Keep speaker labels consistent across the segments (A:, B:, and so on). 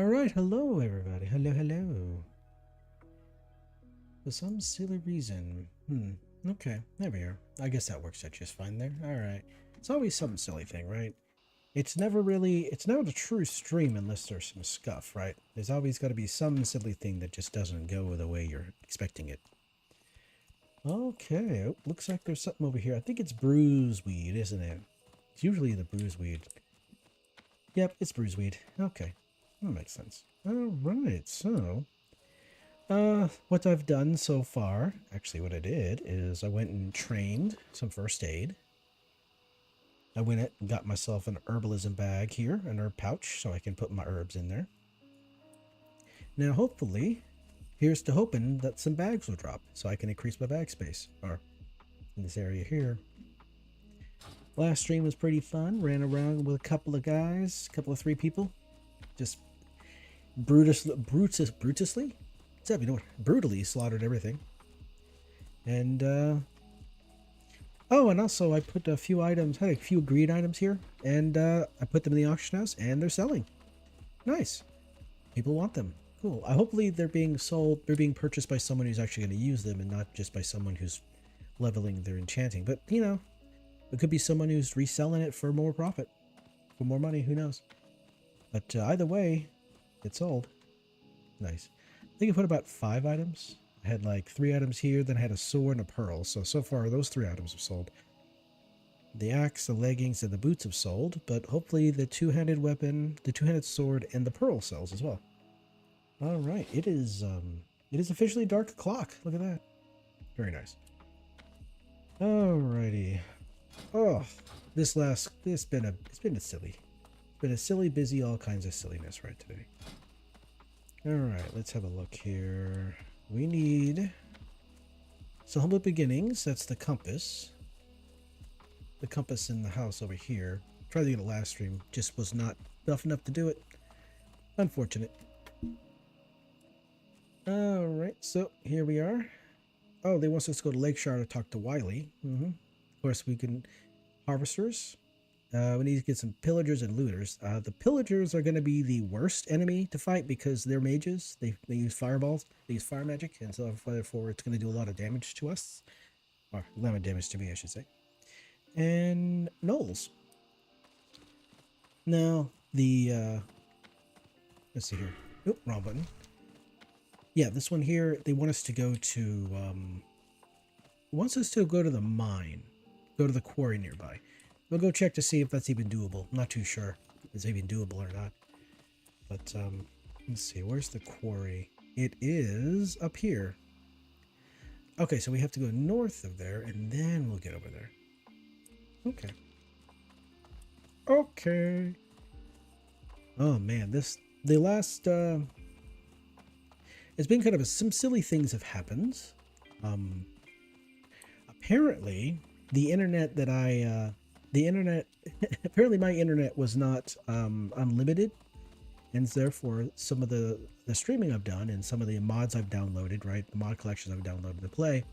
A: Alright, hello everybody. Hello. For some silly reason. Okay, there we are. I guess that works out just fine there. Alright. It's always some silly thing, right? It's never a true stream unless there's some scuff, right? There's always got to be some silly thing that just doesn't go the way you're expecting it. Okay, oh, looks like there's something over here. I think it's bruiseweed, isn't it? It's usually the bruiseweed. Yep, it's bruiseweed. Okay, that makes sense. Alright, so what I've done so far, actually what I did is I went and trained some first aid. I went and got myself an herbalism bag here, an herb pouch, so I can put my herbs in there. Now hopefully, here's to hoping that some bags will drop so I can increase my bag space, or in this area here. Last stream was pretty fun, ran around with a couple of guys, a couple of 3 people, just brutally brutally slaughtered everything. And oh, and also I put a few items, had a few greed items here, and I put them in the auction house, and they're selling. Nice. People want them. Cool. Hopefully they're being sold, they're being purchased by someone who's actually going to use them and not just by someone who's leveling their enchanting. But, you know, it could be someone who's reselling it for more profit, for more money, who knows. But either way, it's sold. Nice. I think I put about 5 items. I had like 3 items here, then I had a sword and a pearl. So far, those 3 items have sold. The axe, the leggings, and the boots have sold, but hopefully the two-handed weapon, the two-handed sword, and the pearl sells as well. All right, it is officially dark o'clock. Look at that. Very nice. Alrighty. Oh, it's been a silly, busy, all kinds of silliness right today. Alright, let's have a look here. We need... So humble beginnings, that's the compass. The compass in the house over here. Tried to get it last stream, just was not buff enough to do it. Unfortunate. Alright, so here we are. Oh, they want us to go to Lakeshire to talk to Wiley. Of course, we can... Harvesters. We need to get some pillagers and looters. The pillagers are going to be the worst enemy to fight because they're mages. They use fireballs. They use fire magic, and so therefore it's going to do a lot of damage to us. Or a lot of damage to me, I should say. And gnolls. Now, the... let's see here. Oop, wrong button. Yeah, this one here, they want us to go to... wants us to go to the mine. Go to the quarry nearby. We'll go check to see if that's even doable. I'm not too sure if it's even doable or not. But, let's see. Where's the quarry? It is up here. Okay, so we have to go north of there, and then we'll get over there. Okay. Okay. Oh, man. It's been kind of some silly things have happened. Apparently, the internet that apparently my internet was not unlimited, and therefore some of the streaming I've done and some of the mods I've downloaded, right, the mod collections I've downloaded to play,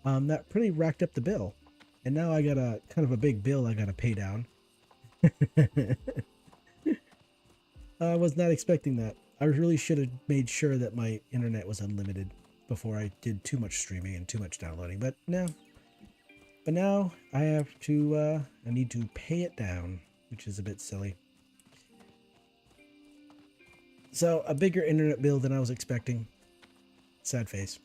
A: that pretty racked up the bill, and now I got a kind of a big bill I got to pay down. I was not expecting that. I really should have made sure that my internet was unlimited before I did too much streaming and too much downloading, but no. But now I have to, I need to pay it down, which is a bit silly. So a bigger internet bill than I was expecting. Sad face.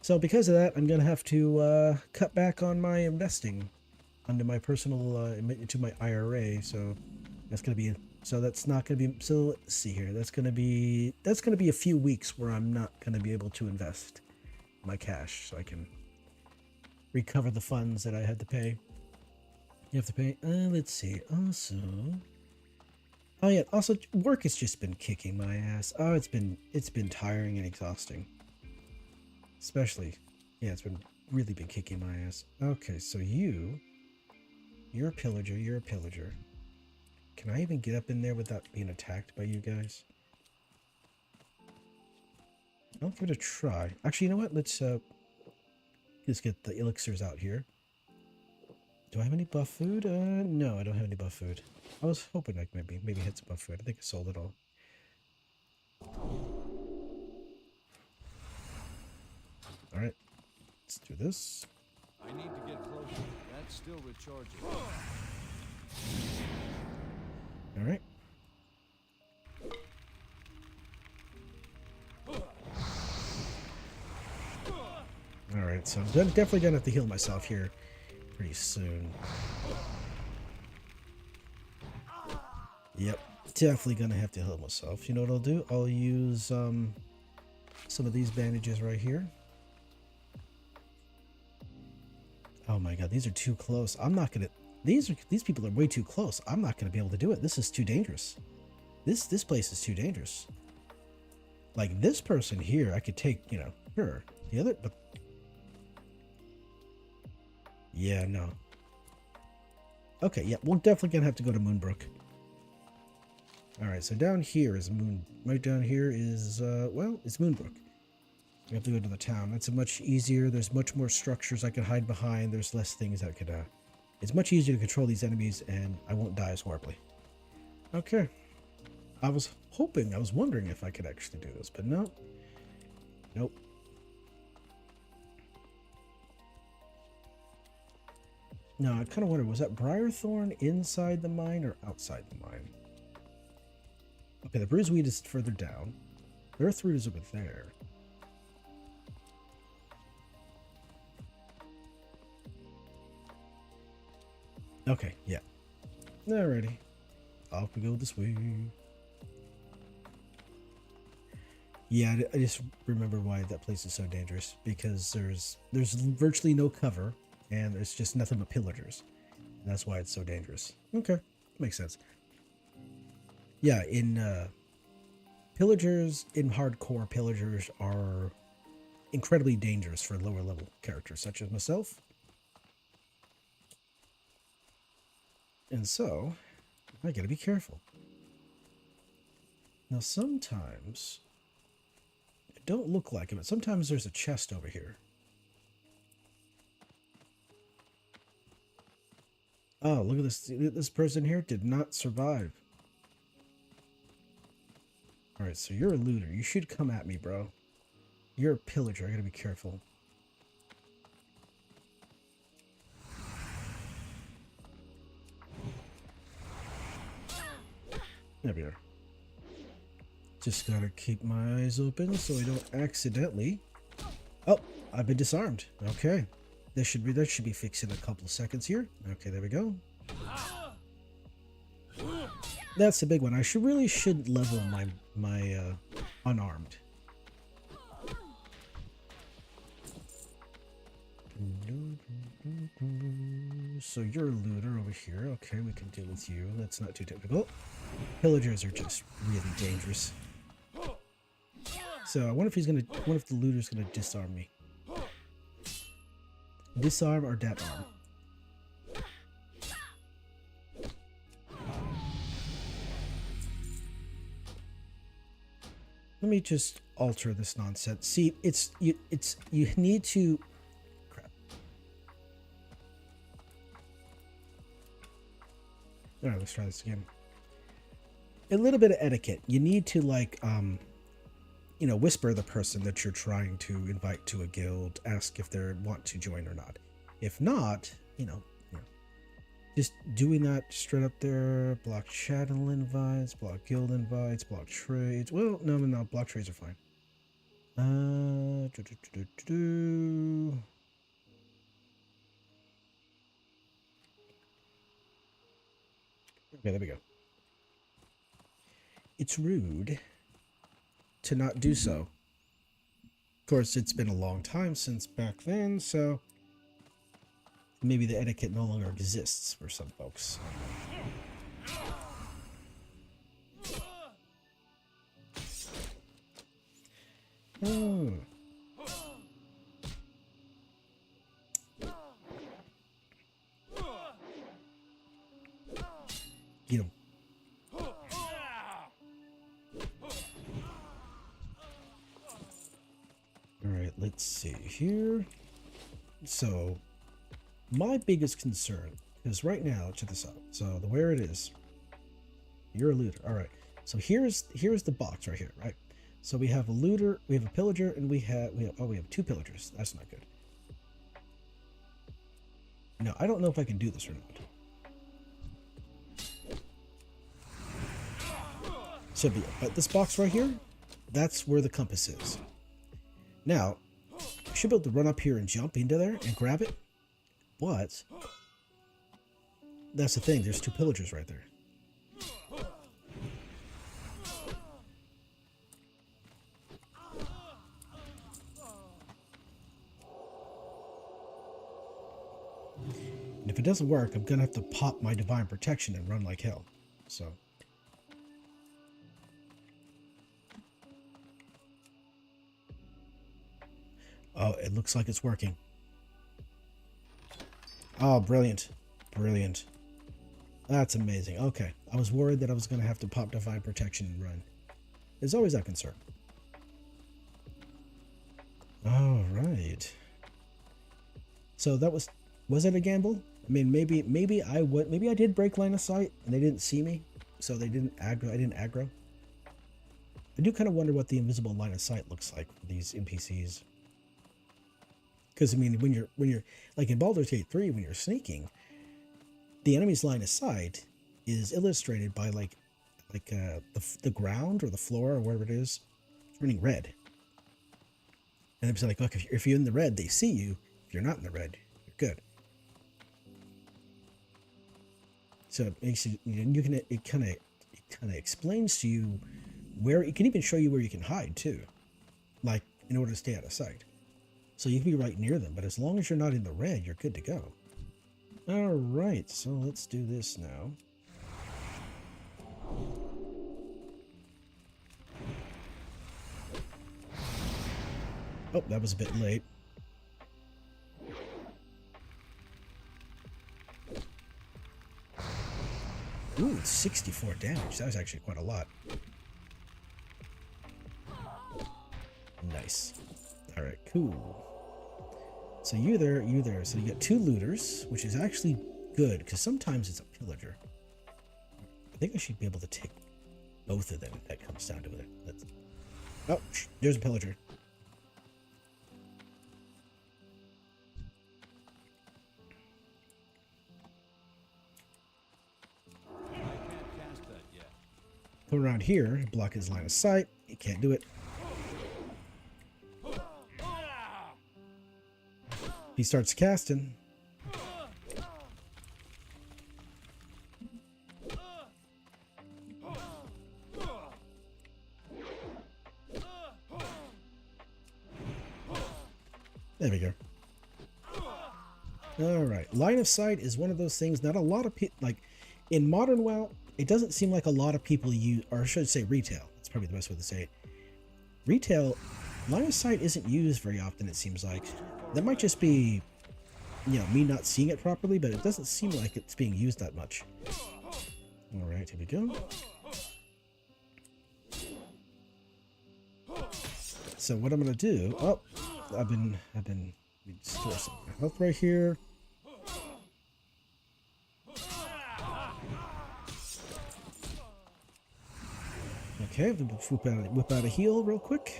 A: So because of that, I'm going to have to cut back on my investing under my personal, into my IRA. So that's going to be, so that's not going to be, so let's see here. That's going to be a few weeks where I'm not going to be able to invest my cash so I can recover the funds that I had to pay. You have to pay. Let's see. Also, oh yeah. Also, work has just been kicking my ass. Oh, it's been tiring and exhausting. Especially, yeah, it's really been kicking my ass. Okay, so you're a pillager. You're a pillager. Can I even get up in there without being attacked by you guys? I'll give it a try. Actually, you know what? Let's get the elixirs out here. Do I have any buff food? No, I don't have any buff food. I was hoping I could maybe hit some buff food. I think I sold it all. All right, let's do this.
B: I need to get closer. That's still recharging.
A: All right. All right, so I'm definitely gonna have to heal myself here pretty soon. Yep, definitely gonna have to heal myself. You know what I'll do? I'll use some of these bandages right here. Oh my god, these are too close. I'm not gonna. These people are way too close. I'm not gonna be able to do it. This is too dangerous. This place is too dangerous. Like this person here, I could take. You know, sure. The other, but yeah, no. Okay, yeah, we're definitely gonna have to go to Moonbrook. All right, so down here is right down here is well, it's Moonbrook. We have to go to the town. That's much easier. There's much more structures I can hide behind. There's less things I could. It's much easier to control these enemies, and I won't die as horribly. Okay. I was wondering if I could actually do this, but no. Nope. No, I kind of wondered, was that Briarthorn inside the mine or outside the mine? Okay, the Bruiseweed is further down. The Earthroot is over there. Okay, yeah. Alrighty. Off we go this way. Yeah, I just remember why that place is so dangerous. Because there's virtually no cover, and there's just nothing but pillagers. And that's why it's so dangerous. Okay, makes sense. Yeah, in pillagers, in hardcore, pillagers are incredibly dangerous for lower level characters such as myself. And so, I gotta be careful. Now sometimes, it don't look like it, but sometimes there's a chest over here. Oh, look at this. This person here did not survive. Alright, so you're a looter. You should come at me, bro. You're a pillager. I gotta be careful. There we are. Just gotta keep my eyes open so I don't accidentally... Oh, I've been disarmed. Okay. That should be fixed in a couple of seconds here. Okay, there we go. That's the big one. I really should level my unarmed. So you're a looter over here. Okay, we can deal with you. That's not too difficult. Pillagers are just really dangerous. So I wonder if the looter's gonna disarm me. Disarm or dead arm. Let me just alter this nonsense. See, you need to... Crap. Alright, let's try this again. A little bit of etiquette. You need to, like, you know, whisper the person that you're trying to invite to a guild, ask if they want to join or not. If not, you know, just doing that straight up there. Block channel invites, block guild invites, block trades. Well, no, block trades are fine. Okay, there we go. It's rude to not do so. Of course, it's been a long time since back then, so maybe the etiquette no longer exists for some folks. Oh. Get him. Alright, let's see here. So, my biggest concern is right now, check this out. So, where it is, you're a looter. Alright, so here's the box right here, right? So we have a looter, we have a pillager, and we have two pillagers. That's not good. No, I don't know if I can do this or not. So, but this box right here, that's where the compass is. Now, I should be able to run up here and jump into there and grab it, but that's the thing. There's two pillagers right there. And if it doesn't work, I'm gonna have to pop my divine protection and run like hell. So. Oh, it looks like it's working. Oh, brilliant. Brilliant. That's amazing. Okay. I was worried that I was going to have to pop divine protection and run. There's always that concern. All right. So that was it a gamble? I mean, maybe I did break line of sight and they didn't see me, so they didn't aggro. I didn't aggro. I do kind of wonder what the invisible line of sight looks like for these NPCs. Because I mean, when you're like in Baldur's Gate 3, when you're sneaking, the enemy's line of sight is illustrated by like the ground or the floor or wherever it is turning red. And it's like, look, if you're in the red, they see you. If you're not in the red, you're good. So it makes it kind of explains to you where it can even show you where you can hide too, like in order to stay out of sight. So you can be right near them, but as long as you're not in the red, you're good to go. All right, so let's do this now. Oh, that was a bit late. Ooh, it's 64 damage. That was actually quite a lot. Nice. All right, cool. So you there. So you got two looters, which is actually good because sometimes it's a pillager. I think I should be able to take both of them if that comes down to it. Oh, there's a pillager.
B: I can't cast that yet.
A: Come around here, block his line of sight. He can't do it. He starts casting. There we go. All right. Line of sight is one of those things not a lot of people, like in modern WoW, it doesn't seem like a lot of people use, or I should say retail. That's probably the best way to say it. Retail, line of sight isn't used very often, it seems like. That might just be, you know, me not seeing it properly, but it doesn't seem like it's being used that much. All right, here we go. So what I'm gonna do? Oh, I've been store some health right here. Okay, I'm gonna whip out a heal real quick.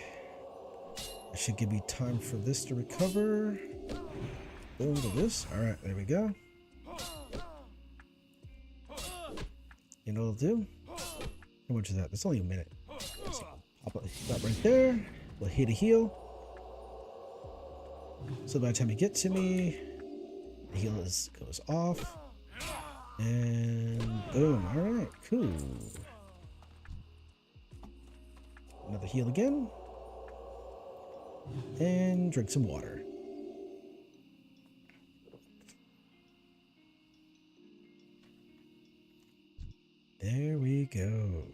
A: It should give me time for this to recover. Boom to this. All right, there we go. You know what it'll do? How much is that? That's only a minute. So pop that right there. We'll hit a heal. So by the time you get to me, the heal goes off. And boom. All right, cool. Another heal again. And drink some water. There we go.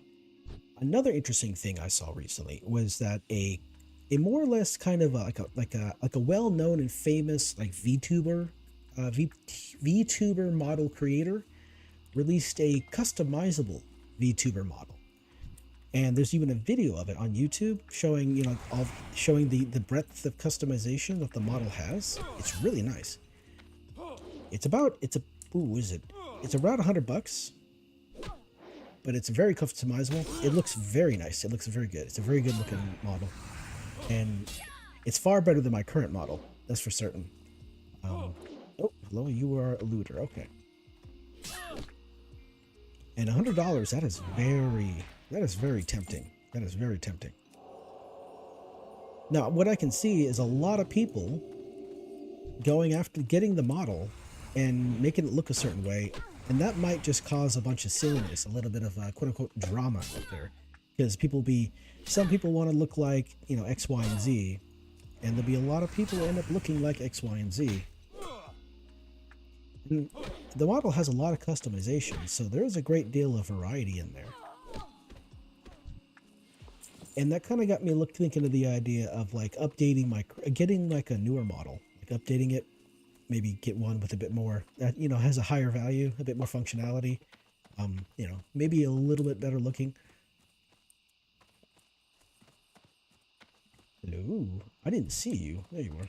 A: Another interesting thing I saw recently was that a more or less kind of like a well-known and famous like VTuber model creator released a customizable VTuber model. And there's even a video of it on YouTube showing, you know, showing the breadth of customization that the model has. It's really nice. It's around $100. but it's very customizable. It looks very nice. It looks very good. It's a very good looking model, and it's far better than my current model. That's for certain. Oh, hello, you are a looter. Okay. And $100, that is very tempting. That is very tempting. Now, what I can see is a lot of people going after getting the model and making it look a certain way, and that might just cause a bunch of silliness, a little bit of quote-unquote drama out there, because some people want to look like, you know, X, Y, and Z, and there'll be a lot of people who end up looking like X, Y, and Z. And the model has a lot of customization, so there's a great deal of variety in there. And that kind of got me thinking of the idea of like updating getting like a newer model, like updating it, maybe get one with a bit more that, you know, has a higher value, a bit more functionality, you know, maybe a little bit better looking. Hello, I didn't see you. There you are.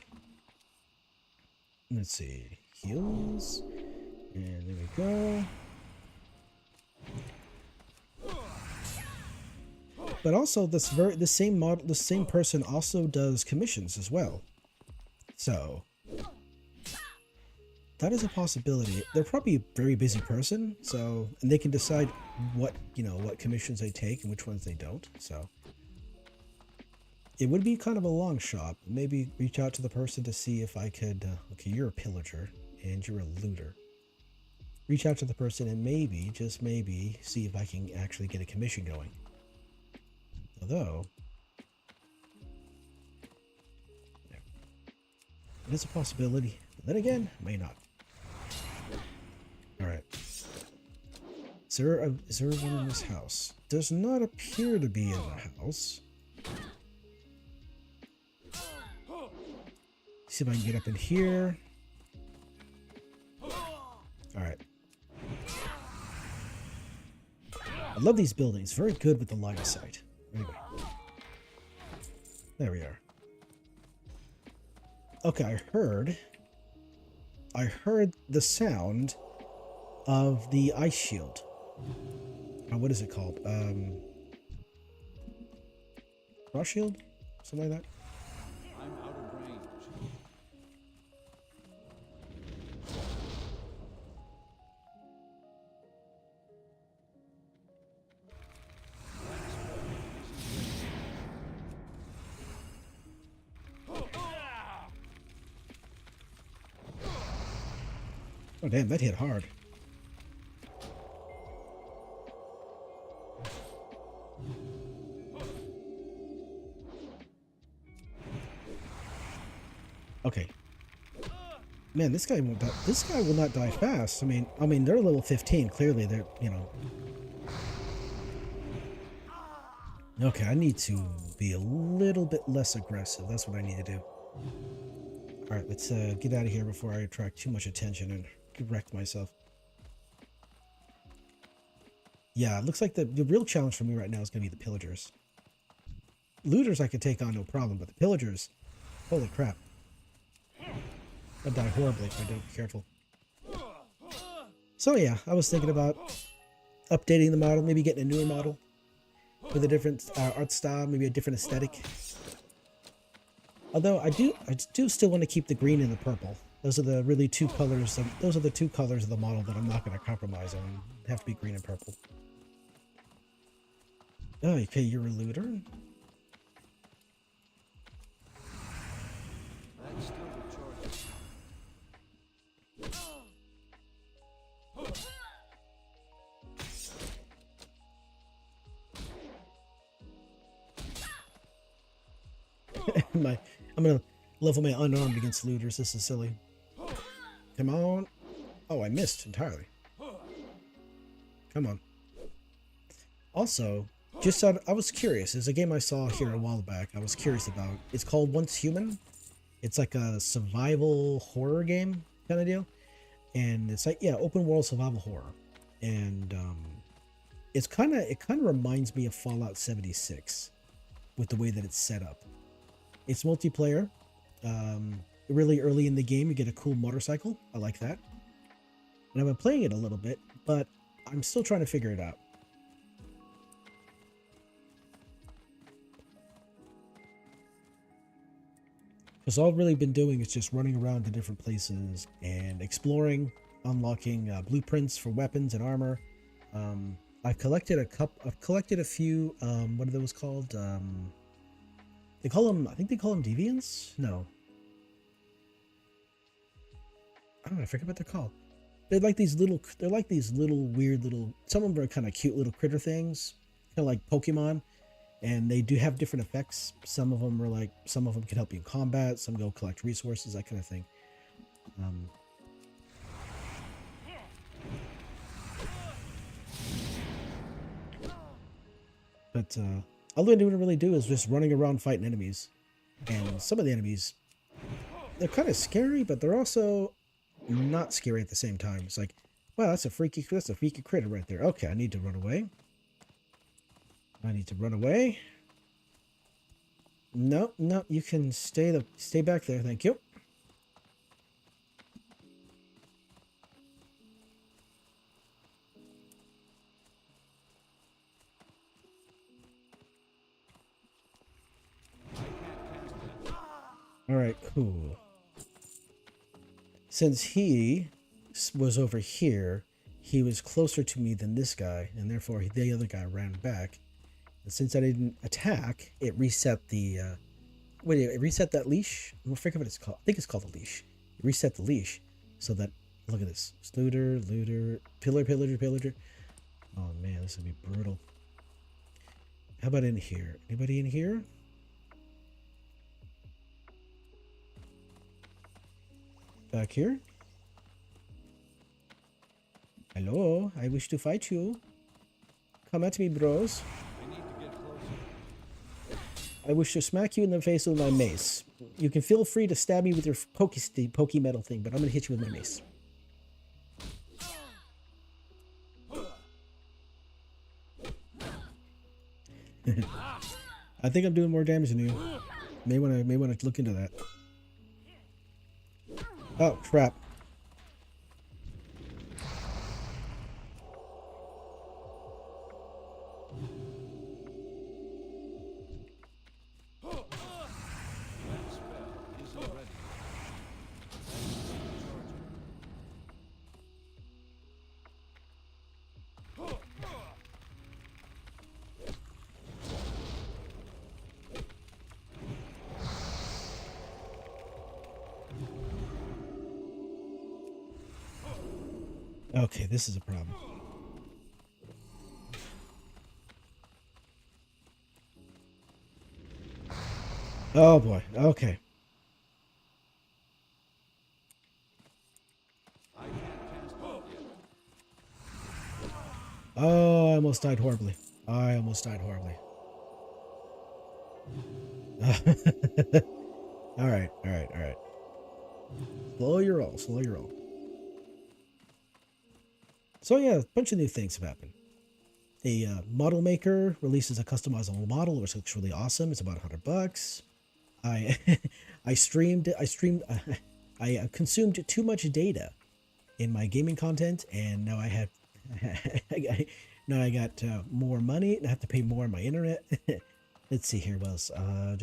A: Let's see, heals, and there we go. But also, the same person also does commissions as well. So that is a possibility. They're probably a very busy person, so, and they can decide what commissions they take and which ones they don't. So it would be kind of a long shot. Maybe reach out to the person to see if I could. Okay, you're a pillager and you're a looter. Reach out to the person and maybe, just maybe, see if I can actually get a commission going. Although, it is a possibility. But then again, may not. Alright. Is there one in this house? Does not appear to be in the house. See if I can get up in here. Alright. I love these buildings. Very good with the line of sight. Anyway. There we are. Okay, I heard the sound of the ice shield. What is it called? Frost shield? Something like that?
B: I'm out of range.
A: Oh damn, that hit hard. Okay. Man, this guy won't die. This guy will not die fast. I mean, they're level 15. Clearly, they're, you know. Okay, I need to be a little bit less aggressive. That's what I need to do. All right, let's get out of here before I attract too much attention and wreck myself. Yeah, it looks like the real challenge for me right now is going to be the pillagers. Looters I could take on no problem, but the pillagers, holy crap. I'll die horribly if I don't be careful. So yeah, I was thinking about updating the model, maybe getting a newer model with a different art style, maybe a different aesthetic. Although I do still want to keep the green and the purple. Those are the really two colors. Those are the two colors of the model that I'm not going to compromise on. Have to be green and purple. Oh, okay, you're a looter.
B: That's still
A: I'm gonna level my unarmed against looters. This is silly. Come on. Oh, I missed entirely. Come on. Also, just I was curious. There's a game I saw here a while back. I was curious about. It's called Once Human. It's like a survival horror game kind of deal, and it's like, yeah, open world survival horror, and it kind of reminds me of Fallout 76 with the way that it's set up. It's multiplayer. Really early in the game, you get a cool motorcycle. I like that. And I've been playing it a little bit, but I'm still trying to figure it out. Because all I've really been doing is just running around to different places and exploring, unlocking blueprints for weapons and armor. I've collected a few. What are those called? They call them. I think they call them deviants. No, I don't know. I forget what they're called. They're like these little. They're like these little weird little. Some of them are kind of cute little critter things, kind of like Pokemon, and they do have different effects. Some of them are like. Some of them can help you in combat. Some go collect resources, that kind of thing. But all I really do is just running around fighting enemies, and some of the enemies, they're kind of scary, but they're also not scary at the same time. It's like, wow, that's a freaky critter right there. Okay, I need to run away. I need to run away. No, no, you can stay back there. Thank you. All right, cool. Since he was over here, he was closer to me than this guy, and therefore the other guy ran back. And since I didn't attack, it reset the. It reset that leash. I forget what it's called. I think it's called a leash. It reset the leash so that. Look at this. Looter, pillager. Oh man, this would be brutal. How about in here? Anybody in here? Back here? Hello, I wish to fight you. Come at me, bros.
B: I need to get closer.
A: I wish to smack you in the face with my mace. You can feel free to stab me with your pokey metal thing, but I'm gonna hit you with my mace. I think I'm doing more damage than you. May wanna look into that. Oh crap.
B: That spell isn't ready.
A: Okay, this is a problem. Oh boy, okay.
B: I can't cast it yet.
A: Oh, I almost died horribly. Alright. Slow your roll. So yeah, a bunch of new things have happened. A model maker releases a customizable model, which looks really awesome. It's about $100. I I consumed too much data in my gaming content, and now I have now I got more money and I have to pay more on my internet. Let's see here, what else? And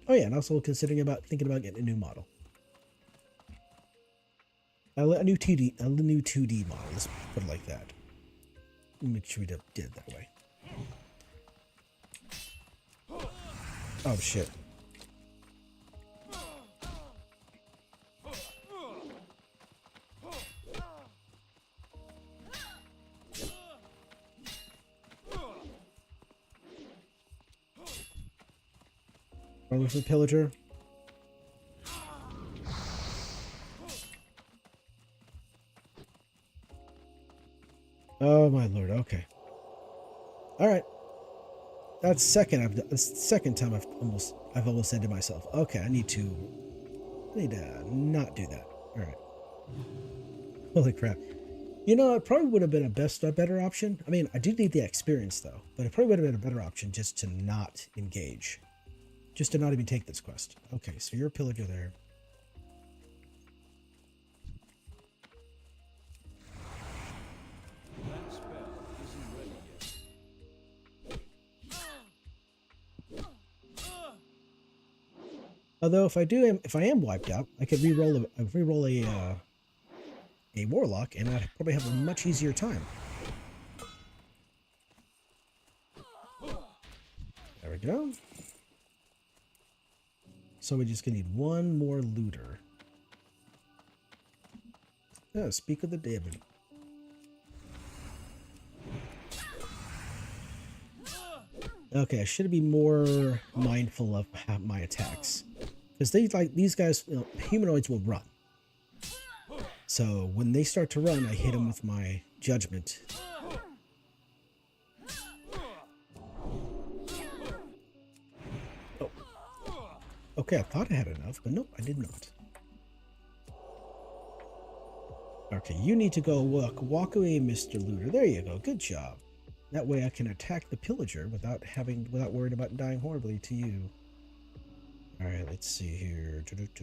A: oh yeah, and also thinking about getting a new model. A new 2D model. Let's put it like that. Make sure we did it that way. Oh shit. Run with the pillager. Oh my lord. Okay. All right. That's second time I've almost said to myself, okay, I need to not do that. All right. Holy crap. You know, it probably would have been a better option. I mean, I do need the experience though, but it probably would have been a better option just to not engage. Just to not even take this quest. Okay, so you're a pillager there.
B: That spell isn't ready yet.
A: Although if I am wiped out, I could re-roll a warlock, and I'd probably have a much easier time. There we go. So we're just gonna need one more looter. Oh, speak of the devil. Okay, I should be more mindful of my attacks, because these guys, humanoids will run. So when they start to run, I hit them with my judgment. Oh, okay. I thought I had enough, but nope, I did not. Okay, you need to go walk away, Mr. Looter. There you go. Good job. That way I can attack the pillager without worrying about dying horribly to you. All right, let's see here.
B: I can't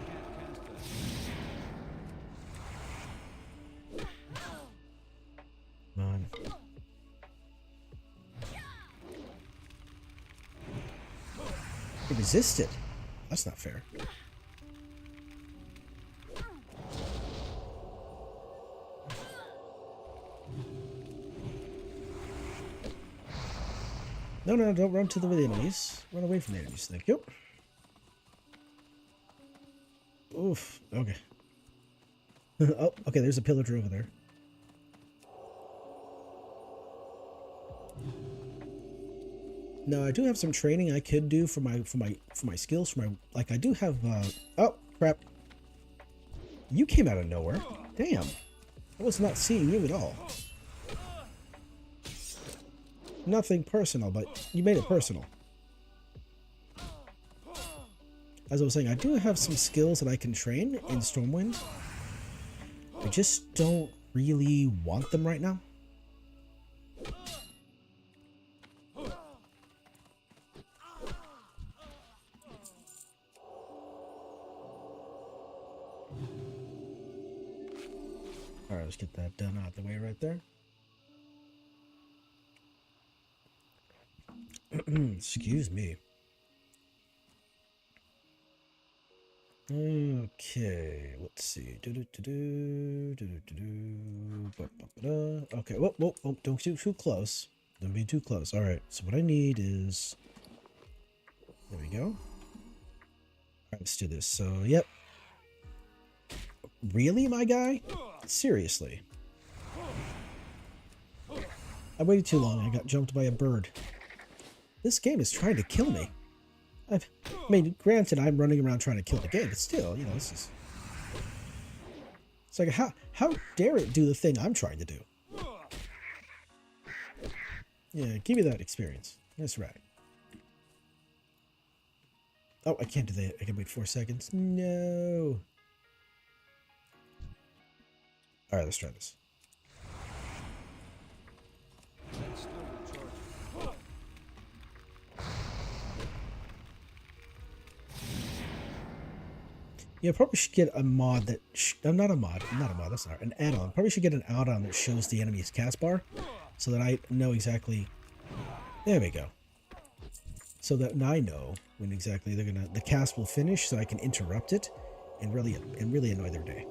B: cast that.
A: Come on. It resisted. That's not fair. No, no, don't run to the enemies. Run away from the enemies. Thank you. Oof. Okay. Oh, okay. There's a pillager over there. No, I do have some training I could do for my skills. I do have. Oh crap! You came out of nowhere. Damn. I was not seeing you at all. Nothing personal, but you made it personal. As I was saying, I do have some skills that I can train in Stormwind. I just don't really want them right now. Alright, let's get that done out the way right there. Excuse me. Okay, let's see. Okay, whoa, don't get too close. Don't be too close. All right, so what I need is... There we go. All right, let's do this. So, yep. Really, my guy? Seriously. I waited too long. I got jumped by a bird. This game is trying to kill me. I mean, granted, I'm running around trying to kill the game, but still, you know, this is... It's like, how dare it do the thing I'm trying to do? Yeah, give me that experience. That's right. Oh, I can't do that. I can wait 4 seconds. No. All right, let's try this.
B: That's still recharging.
A: Yeah, probably should get a mod that... not a mod. That's not an add-on. Probably should get an add-on that shows the enemy's cast bar, so that I know exactly... There we go. So that I know when exactly the cast will finish, so I can interrupt it and really annoy their day.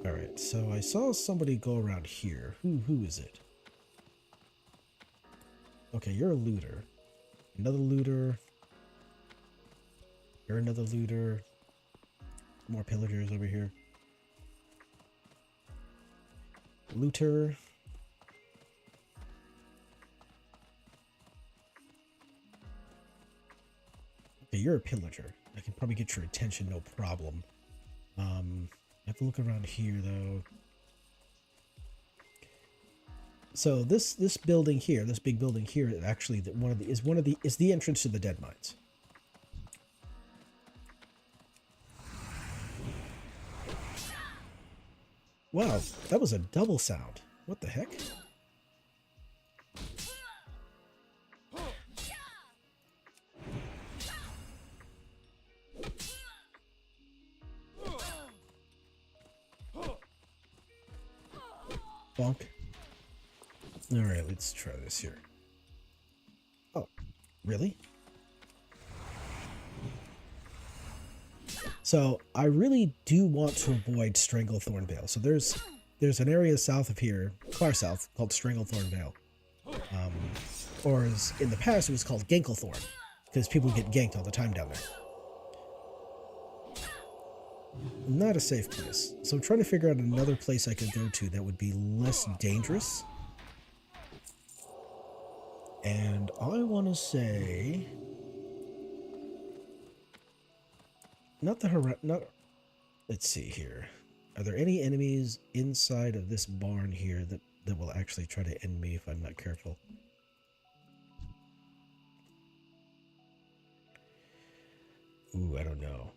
A: All right, so I saw somebody go around here. Who is it? Okay, you're a looter. Another looter. You're another looter. More pillagers over here. Looter. Okay, you're a pillager. I can probably get your attention, no problem. I have to look around here though. So this building here, this big building here, actually is the entrance to the dead mines. Wow, that was a double sound. What the heck? Bonk. Alright, let's try this here. Oh, really? So I really do want to avoid Stranglethorn Vale. So there's an area south of here, far south, called Stranglethorn Vale. Or as in the past, it was called Ganklethorn, because people get ganked all the time down there. Not a safe place. So I'm trying to figure out another place I could go to that would be less dangerous. And I want to say... Not... Let's see here. Are there any enemies inside of this barn here that will actually try to end me if I'm not careful? Ooh, I don't know.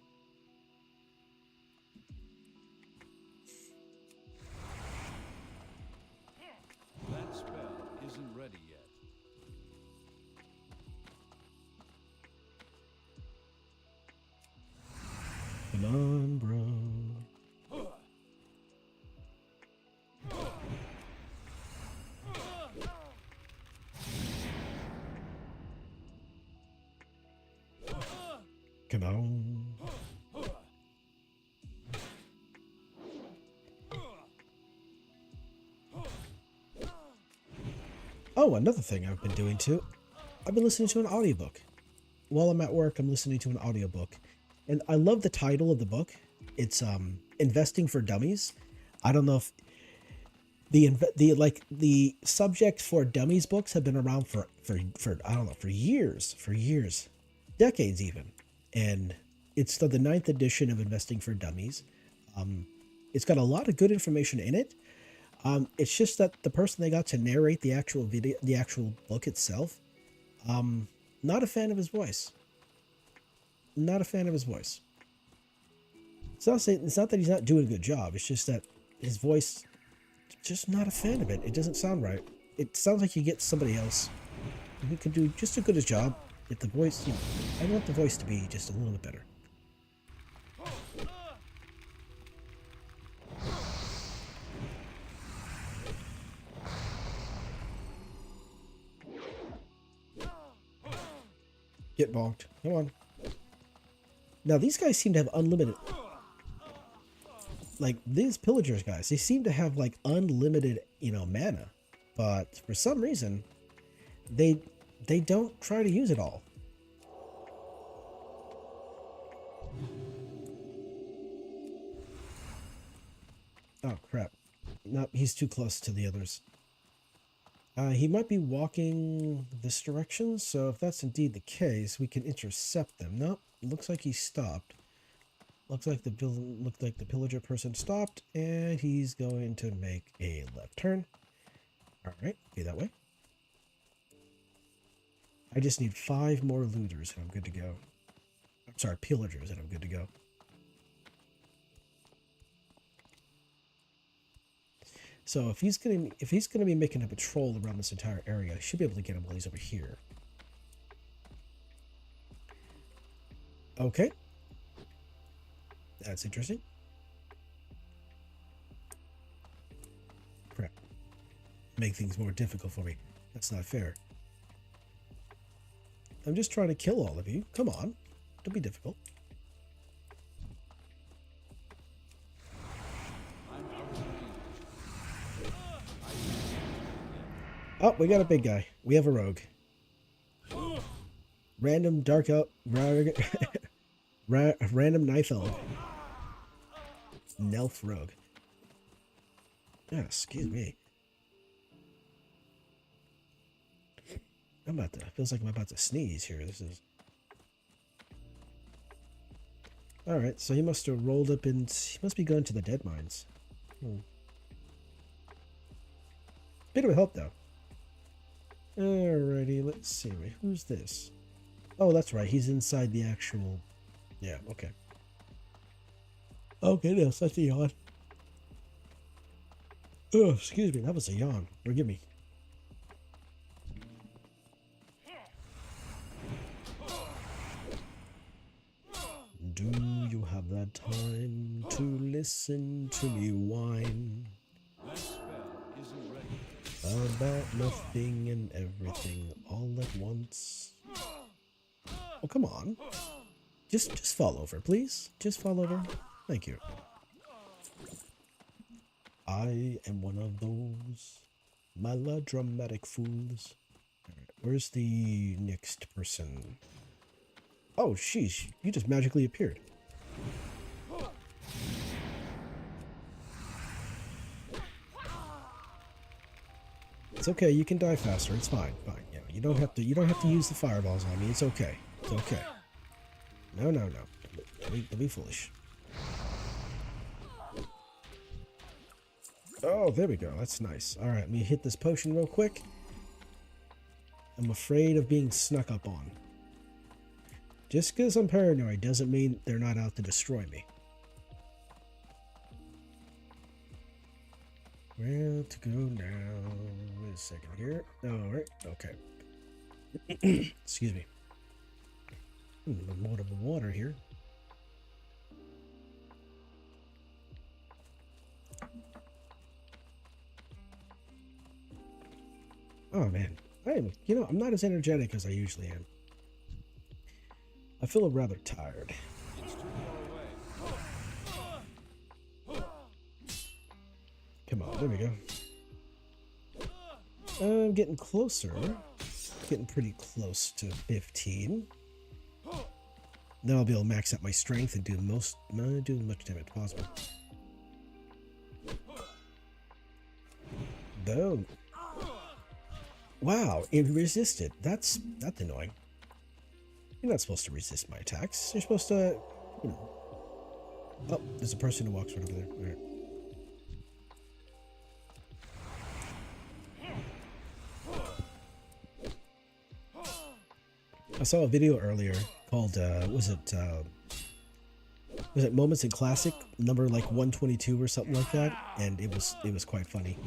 B: That spell isn't ready yet.
A: Come on, bro. Come on. Oh, another thing I've been doing too. I've been listening to an audiobook. While I'm at work, I'm listening to an audiobook. And I love the title of the book. It's Investing for Dummies. I don't know if the subject for dummies books have been around for I don't know, for years, decades even. And it's the 9th edition of Investing for Dummies. It's got a lot of good information in it. It's just that the person they got to narrate the actual book itself, not a fan of his voice. Not a fan of his voice. It's not that he's not doing a good job. It's just that his voice, just not a fan of it. It doesn't sound right. It sounds like you get somebody else who can do just as good a job. If the voice, I want the voice to be just a little bit better. Get bonked. Come on. Now, these guys seem to have unlimited... Like, these pillagers guys, they seem to have, like, unlimited, mana. But, for some reason, they don't try to use it all. Oh, crap. No, he's too close to the others. He might be walking this direction, so if that's indeed the case, we can intercept them. Nope, looks like he stopped. Looks like the pillager person stopped, and he's going to make a left turn. All right, be that way. I just need 5 more looters, and I'm good to go. I'm sorry, pillagers, and I'm good to go. So if he's gonna be making a patrol around this entire area, I should be able to get him while he's over here. Okay. That's interesting. Crap. Make things more difficult for me. That's not fair. I'm just trying to kill all of you. Come on. Don't be difficult. Oh, we got a big guy. We have a rogue. Random dark elf. Random knife elf. Nelf rogue. Yeah, excuse me. Feels like I'm about to sneeze here. This is... Alright, so he must have rolled up in... He must be going to the dead mines. Bit of a help, though. Alrighty, let's see. Wait, who's this? Oh, that's right. He's inside the actual... Yeah, okay. Okay, no, that's a yawn. Oh, excuse me. That was a yawn. Forgive me. Do you have that time to listen to me whine?
B: That spell isn't ready.
A: About nothing and everything all at once. Oh, come on. Just fall over, please. Just fall over. Thank you. I am one of those melodramatic fools. Alright, where's the next person? Oh, sheesh. You just magically appeared. It's okay. You can die faster. It's fine. Fine. Yeah, you don't have to use the fireballs on me. It's okay. It's okay. No. Don't be foolish. Oh, there we go. That's nice. All right, let me hit this potion real quick. I'm afraid of being snuck up on. Just because I'm paranoid doesn't mean they're not out to destroy me. Where to go now? Wait a second here. All right. Okay. Excuse me. A little more of the water here. Oh man, I'm not as energetic as I usually am. I feel rather tired.
B: It's too far away.
A: Come on, there we go. I'm getting closer. Getting pretty close to 15. Now I'll be able to max out my strength and do as much damage as possible. Boom. Wow, it resisted. That's annoying. You're not supposed to resist my attacks. You're supposed to, you know. Oh, there's a person who walks right over there. All right. I saw a video earlier called was it Moments in Classic, number like 122 or something like that, and it was quite funny.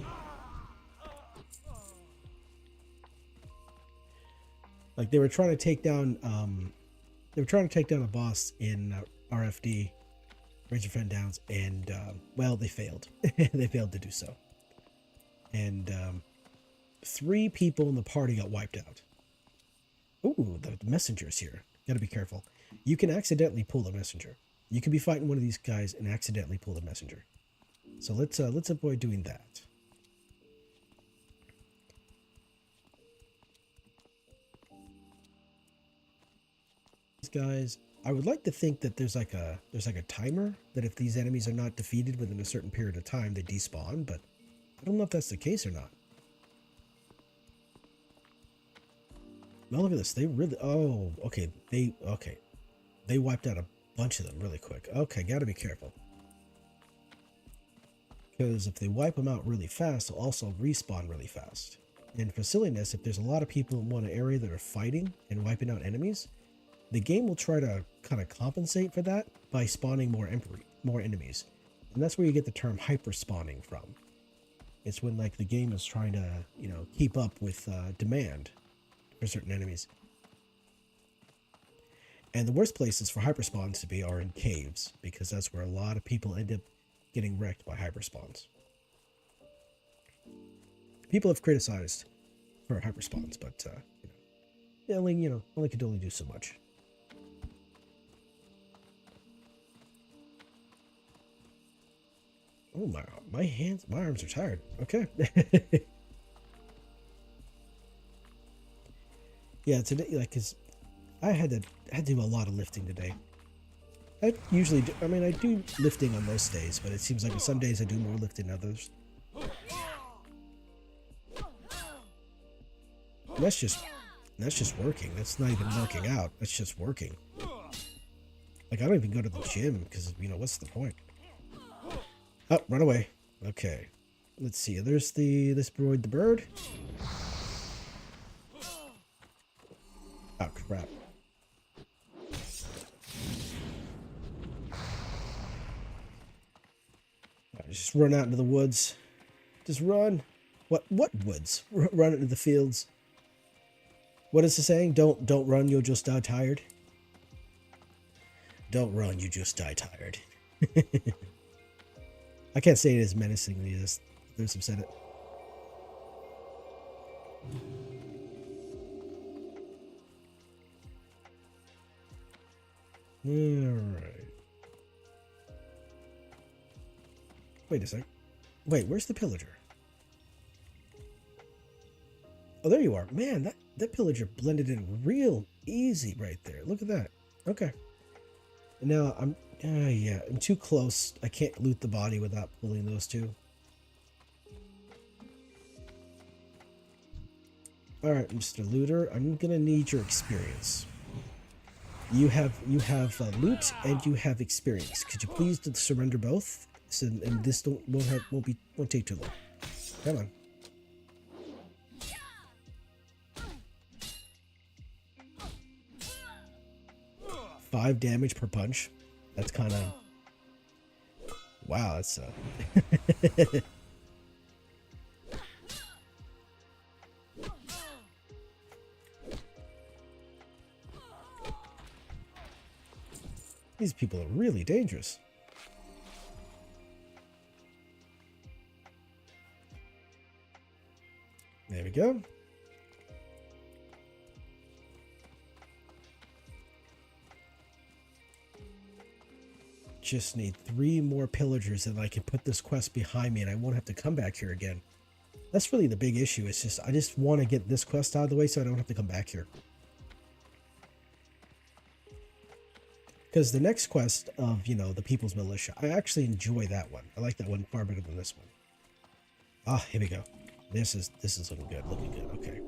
A: Like they were trying to take down a boss in RFD, Ranger Friend Downs, and well, they failed. They failed to do so, and 3 people in the party got wiped out. Ooh, the messenger's here. Gotta be careful. You can accidentally pull the messenger. You can be fighting one of these guys and accidentally pull the messenger. So let's avoid doing that. These guys, I would like to think that there's like a timer that if these enemies are not defeated within a certain period of time, they despawn, but I don't know if that's the case or not. Now look at this. They really... Oh, okay. They wiped out a bunch of them really quick. Okay, gotta be careful. Because if they wipe them out really fast, they'll also respawn really fast. And for silliness, if there's a lot of people in one area that are fighting and wiping out enemies, the game will try to kind of compensate for that by spawning more enemies. And that's where you get the term hyper spawning from. It's when like the game is trying to, you know, keep up with demand for certain enemies. And the worst places for hyperspawns to be are in caves, because that's where a lot of people end up getting wrecked by hyperspawns. People have criticized for hyperspawns, but only could only do so much. Oh my arms are tired. Okay. Yeah, today, like, cause I had to do a lot of lifting today. I usually do, I mean, I do lifting on most days, but it seems like some days I do more lifting than others. And that's just working. That's not even working out. That's just working. Like, I don't even go to the gym because, you know, what's the point? Oh, run away. Okay. Let's see. There's this droid, the bird. Oh, crap. Right, just run out into the woods. Just run. What woods? Run into the fields. What is the saying? Don't run, you'll just die tired. Don't run, you just die tired. I can't say it as menacingly as those have said it. Alright. Wait a sec. Wait, where's the pillager? Oh, there you are. Man, that pillager blended in real easy right there. Look at that. Okay. Now, yeah, I'm too close. I can't loot the body without pulling those two. Alright, Mr. Looter, I'm gonna need your experience. You have loot and you have experience. Could you please surrender both? So, and this won't take too long. Come on. 5 damage per punch. That's kind of... Wow, that's... These people are really dangerous. There we go. Just need 3 more pillagers and I can put this quest behind me and I won't have to come back here again. That's really the big issue. It's just, I just want to get this quest out of the way so I don't have to come back here. Because the next quest of, you know, the People's Militia, I actually enjoy that one. I like that one far better than this one. Ah, here we go. This is looking good, okay.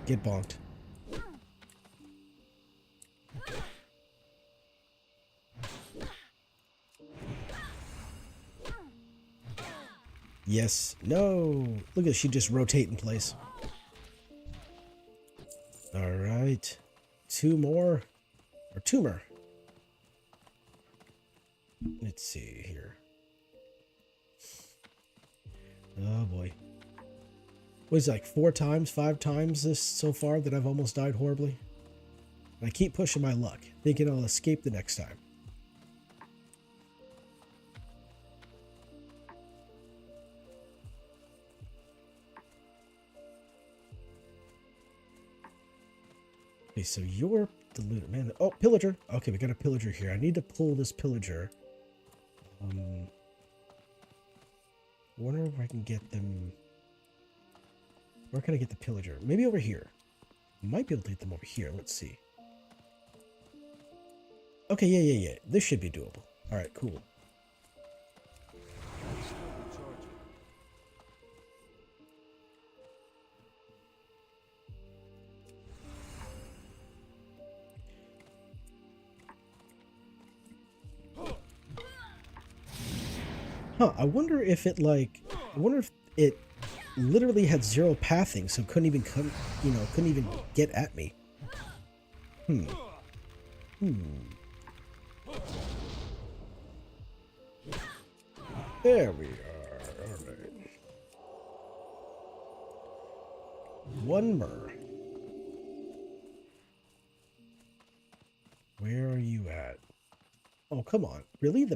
A: Get bonked. Yes. No. Look at she just rotate in place. All right. 2 more. Or 2 more. Let's see here. Oh boy. Was it like 4 times, 5 times this so far that I've almost died horribly? And I keep pushing my luck, thinking I'll escape the next time. Okay, so you're the looter, man. Oh, pillager. Okay, we got a pillager here. I need to pull this pillager. I wonder if I can get them. Where can I get the pillager? Maybe over here. Might be able to get them over here. Let's see. Okay, yeah. This should be doable. All right, cool. Huh, I wonder if it literally had 0 pathing, so couldn't even come, you know, couldn't even get at me. There we are. All right. 1 more. Where are you at? Oh, come on. Really?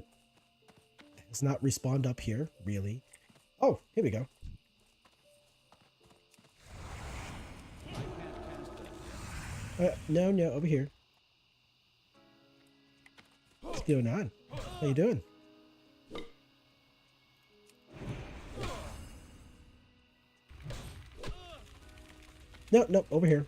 A: It's not respawned up here? Really? Oh, here we go. No, over here. What's going on? How you doing? No, over here.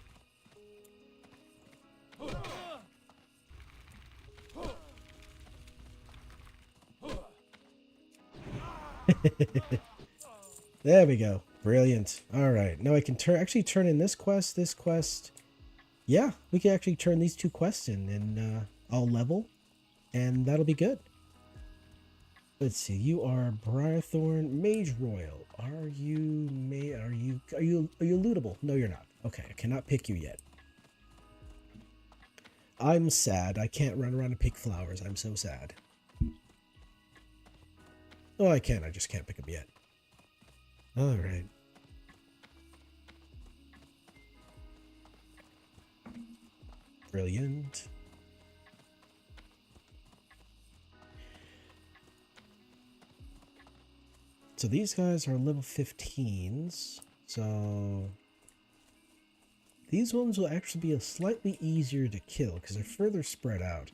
A: There we go. Brilliant. All right. Now I can actually turn in this quest. Yeah, we can actually turn these 2 quests in and I'll level and that'll be good. Let's see. You are Briarthorn Mage Royal. Are you lootable? No, you're not. Okay, I cannot pick you yet. I'm sad. I can't run around and pick flowers. I'm so sad. Oh, I can. I just can't pick them yet. All right. Brilliant. So these guys are level 15s. So these ones will actually be a slightly easier to kill because they're further spread out.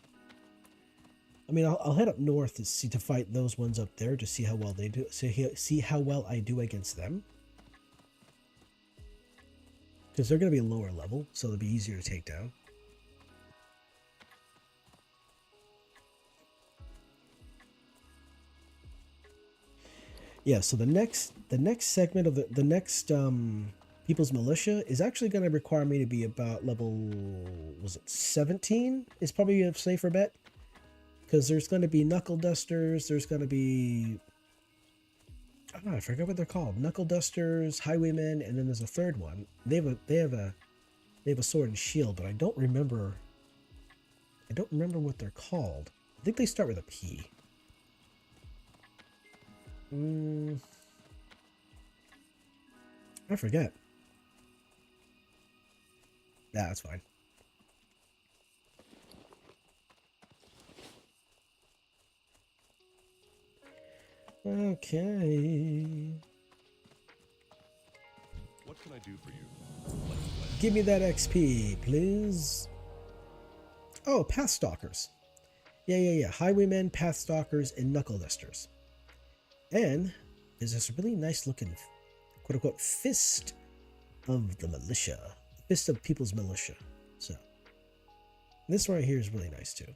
A: I mean, I'll head up north to fight those ones up there to see how well they do. See how well I do against them. Because they're going to be lower level, so they'll be easier to take down. Yeah, so the next segment of the next People's Militia is actually going to require me to be about level, was it 17? Is probably a safer bet. Because there's going to be Knuckle Dusters, there's going to be, I don't know, I forget what they're called. Knuckle Dusters, Highwaymen, and then there's a third one. They have a sword and shield, but I don't remember what they're called. I think they start with a P. I forget. Nah, that's fine. Okay.
B: What can I do for you?
A: Give me that XP, please. Oh, Pathstalkers. Yeah. Highwaymen, Pathstalkers, and Knuckle Dusters. And there's this really nice looking, quote unquote, Fist of the Militia. Fist of People's Militia. So, this right here is really nice too.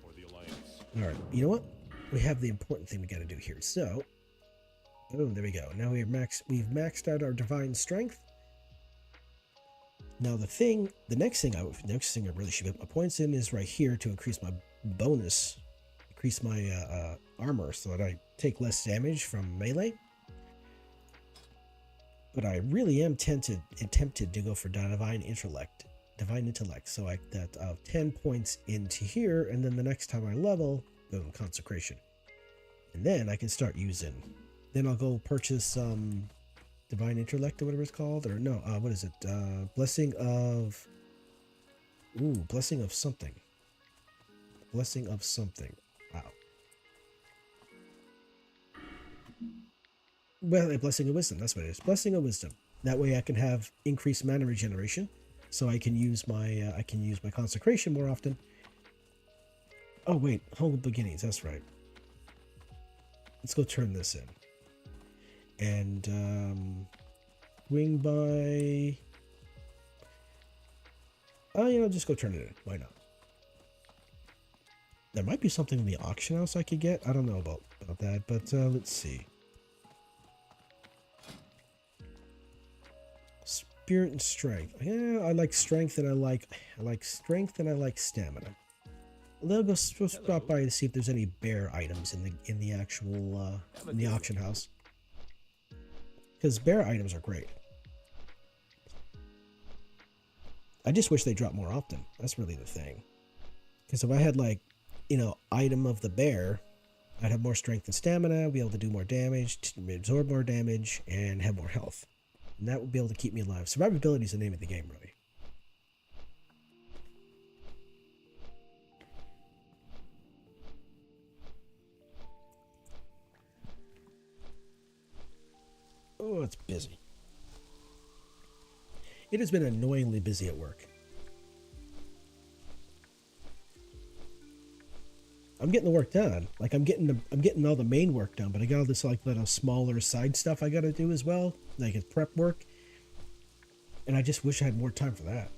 B: For the Alliance.
A: Alright, you know what? We have the important thing we gotta do here. So, boom, there we go. Now we've maxed out our Divine Strength. Now the next thing I really should put my points in is right here to increase my bonus, increase my armor so that I take less damage from melee. But I really am tempted to go for Divine Intellect. So I that 10 points into here, and then the next time I level, boom, Consecration. And then I can start using. Then I'll go purchase Divine Intellect or whatever it's called, or no, what is it? Blessing of something. Blessing of something. Wow. Well, a Blessing of Wisdom, that's what it is. Blessing of Wisdom. That way I can have increased mana regeneration, so I can use my Consecration more often. Oh wait, Home of Beginnings, that's right. Let's go turn this in. And wing by, just go turn it in. Why not? There might be something in the auction house I could get. I don't know about that, but let's see. Spirit and strength. Yeah, I like strength, and I like strength, and I like stamina. They'll go stop by to see if there's any bear items in the actual in the auction house. Because bear items are great. I just wish they dropped more often. That's really the thing. Because if I had item of the bear, I'd have more strength and stamina, be able to do more damage, absorb more damage, and have more health. And that would be able to keep me alive. Survivability is the name of the game, really. Oh, it's busy. It has been annoyingly busy at work. I'm getting the work done. Like I'm getting all the main work done, but I got all this little smaller side stuff I got to do as well, like it's prep work. And I just wish I had more time for that.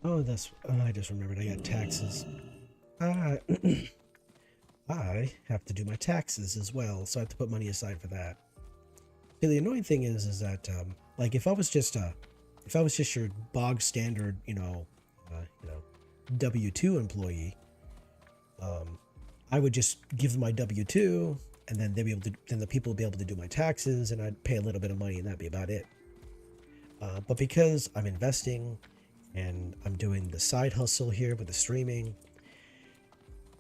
A: Oh, I just remembered I got taxes. I have to do my taxes as well, so I have to put money aside for that. Yeah, the annoying thing is that like if I was just your bog standard, W-2 employee, I would just give them my W-2 and then they'll be able to. Then the people will be able to do my taxes, and I'd pay a little bit of money, and that'd be about it. But because I'm investing, and I'm doing the side hustle here with the streaming,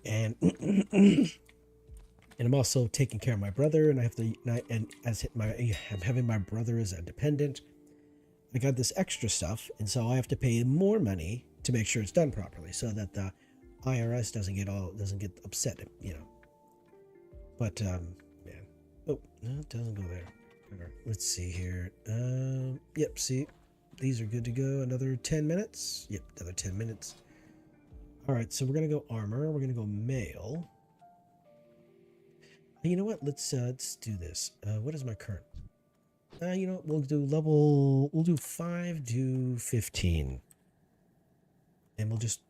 A: and and I'm also taking care of my brother, and I have to. I'm having my brother as a dependent. I got this extra stuff, and so I have to pay more money to make sure it's done properly, so that the IRS doesn't get upset, you know. But yeah. Oh, no, it doesn't go there. Right, let's see here. Yep. See, these are good to go. Another 10 minutes. Yep, another 10 minutes. All right, so we're gonna go armor. We're gonna go mail. You know what? Let's do this. What is my current? You know what? We'll do level. We'll do 5 to 15, and we'll just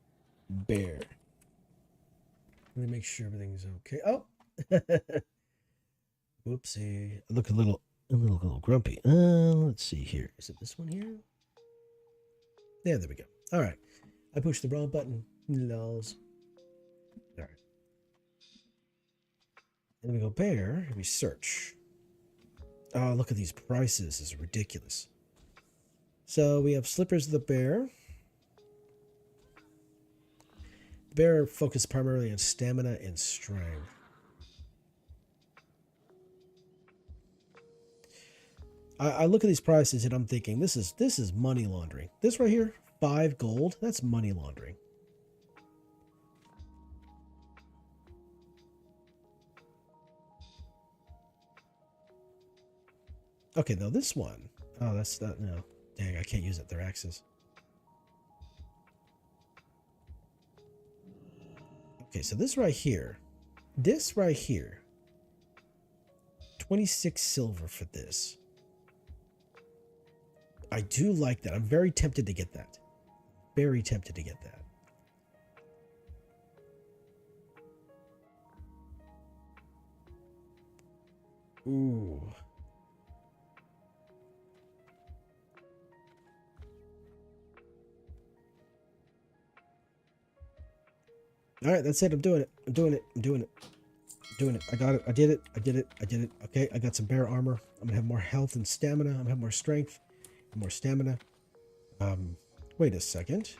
A: bear. Let me make sure everything's okay. Oh, whoopsie! I look a little grumpy. Let's see here. Is it this one here? Yeah, there we go. All right. I pushed the wrong button. Lols. All right. And then we go bear and we search. Oh, look at these prices. This is ridiculous. So we have slippers of the bear. The bear focused primarily on stamina and strength. I look at these prices and I'm thinking this is money laundering. This right here, 5 gold, that's money laundering. Okay, now this one. Oh, that's not, no. Dang, I can't use it. They're axes. Okay, so this right here. 26 silver for this. I do like that. I'm very tempted to get that. Very tempted to get that. Ooh. All right, that's it. I'm doing it. I'm doing it. I'm doing it. I'm doing it. I got it. I did it. I did it. I did it. Okay, I got some bear armor. I'm gonna have more health and stamina. I'm gonna have more strength and more stamina. Wait a second.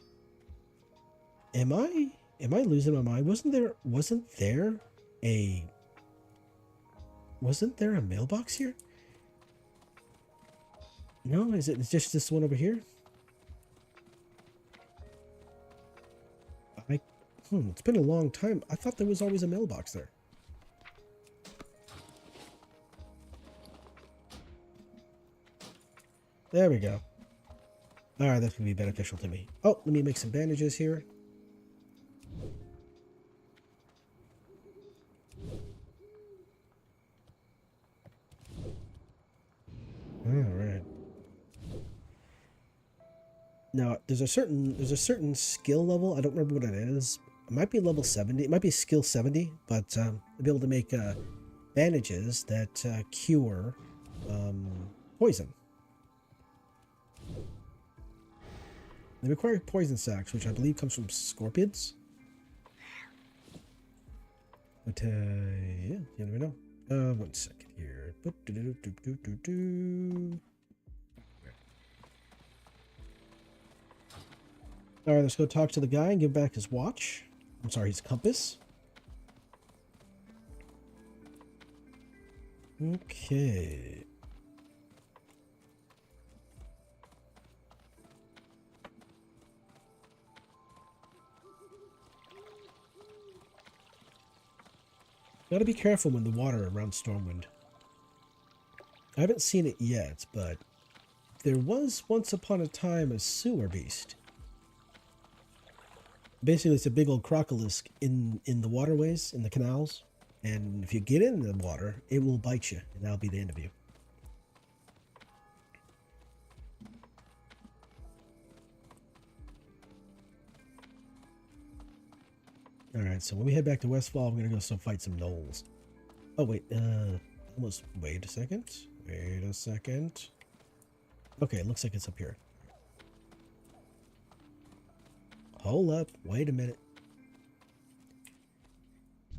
A: Am I losing my mind? Wasn't there a mailbox here? No, is it? It's just this one over here. It's been a long time. I thought there was always a mailbox there. There we go. All right, that's gonna be beneficial to me. Oh, let me make some bandages here. All right. Now, there's a certain skill level. I don't remember what it is. It might be level 70. It might be skill 70, but I'll be able to make bandages that cure poison. They require poison sacs, which I believe comes from scorpions. But yeah, you never know. 1 second here. All right, let's go talk to the guy and give back his watch. I'm sorry, his compass. Okay. Gotta be careful when the water around Stormwind. I haven't seen it yet, but there was once upon a time a sewer beast. Basically, it's a big old crocolisk in the waterways, in the canals. And if you get in the water, it will bite you, and that'll be the end of you. Alright, so when we head back to Westfall, I'm going to go fight some gnolls. Oh, wait, almost, wait a second. Wait a second. Okay, it looks like it's up here. Hold up, wait a minute.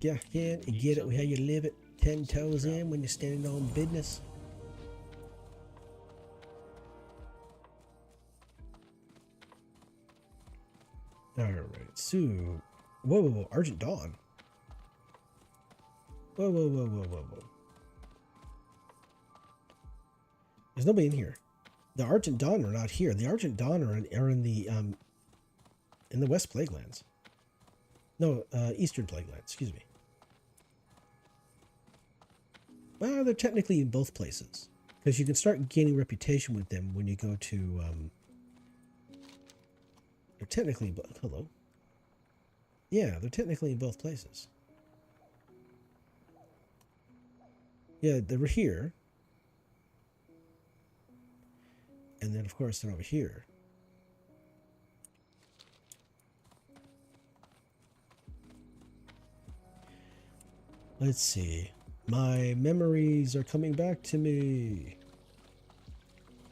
A: Yeah, get it, how you live it. 10 toes in when you're standing on business. Alright, so... Whoa, whoa, whoa, Argent Dawn. Whoa, whoa, whoa, whoa, whoa, whoa. There's nobody in here. The Argent Dawn are not here. The Argent Dawn are in the West Plaguelands. No, Eastern Plaguelands, excuse me. Well, they're technically in both places. Because you can start gaining reputation with them when you go to, they're technically, hello? Yeah, they're technically in both places. Yeah, they were here. And then, of course, they're over here. Let's see. My memories are coming back to me.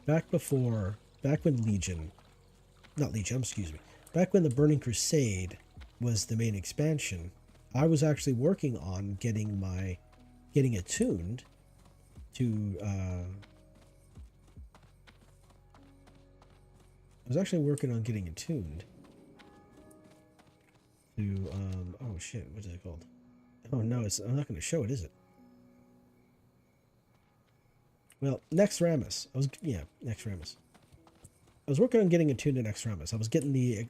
A: Back when Legion, not Legion, excuse me. Back when the Burning Crusade was the main expansion, I was actually working on getting it tuned to, I was actually working on getting it tuned to, oh shit, what is it called? Oh no, I'm not going to show it, is it? Well, Next Ramus. Next Ramus. I was working on getting attuned to Next Ramus. I was getting the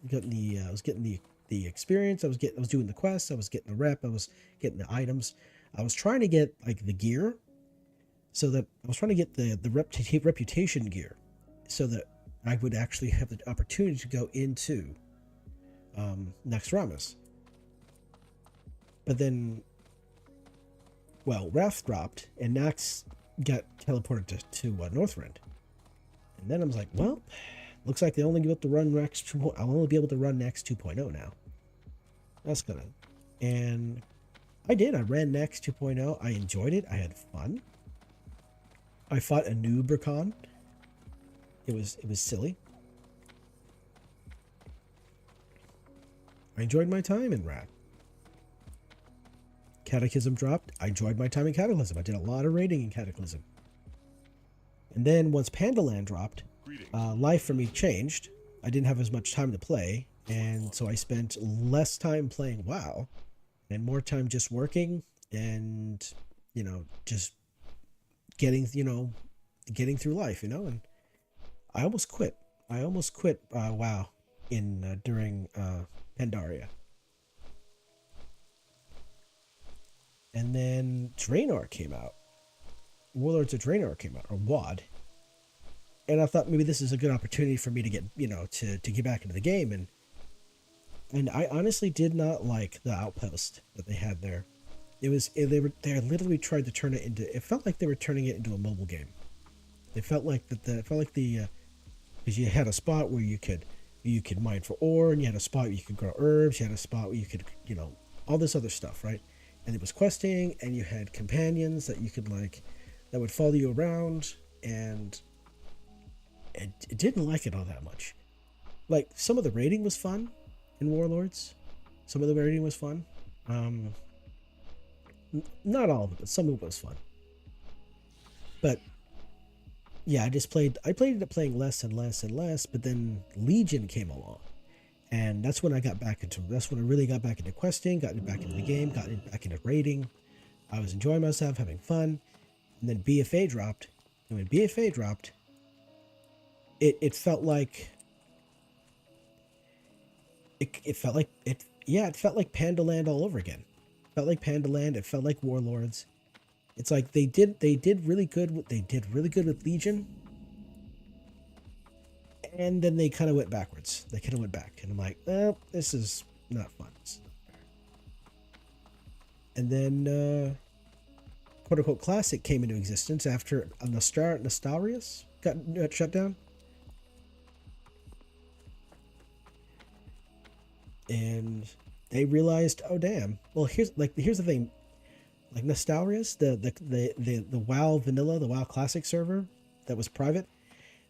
A: experience. I was doing the quests. I was getting the rep. I was getting the items. I was trying to get like the gear, so that I was trying to get the reputation gear, so that I would actually have the opportunity to go into Next Ramus. But then, well, Wrath dropped, and Nax got teleported to Northrend. And then I was like, well, looks like they only give up to run Next. I'll only be able to run Next 2.0 now. That's gonna. And I did. I ran Next 2.0. I enjoyed it. I had fun. I fought a new Bracon. It was silly. I enjoyed my time in Rat. Catechism dropped. I enjoyed my time in Cataclysm. I did a lot of raiding in Cataclysm. And then once Pandaland dropped, life for me changed. I didn't have as much time to play, and so I spent less time playing WoW and more time just working and, just getting through life, and I almost quit. WoW during Pandaria. And then Draenor came out. Warlords of Draenor came out, or WoD. And I thought maybe this is a good opportunity for me to get, to get back into the game. And I honestly did not like the outpost that they had there. They literally tried to turn it into, it felt like they were turning it into a mobile game. It felt like because you had a spot where you could mine for ore, and you had a spot where you could grow herbs, you had a spot where you could, all this other stuff, right? And it was questing, and you had companions that you could that would follow you around, and it didn't like it all that much. Like, some of the raiding was fun in Warlords. Some of the raiding was fun. Not all of it, but some of it was fun. But yeah, I ended up playing less and less and less, but then Legion came along. And that's when I really got back into questing, got back into the game, got back into raiding. I was enjoying myself, having fun. And then BFA dropped. And when BFA dropped, it felt like it felt like Pandaland all over again. It felt like Pandaland, it felt like Warlords. It's like they did really good with Legion. And then they kind of went backwards. They kind of went back. And I'm like, well, this is not fun. And then, quote-unquote, Classic came into existence after Nostarius got shut down. And they realized, oh, damn. Well, here's the thing. Like, Nostarius, the WoW Vanilla, the WoW Classic server that was private,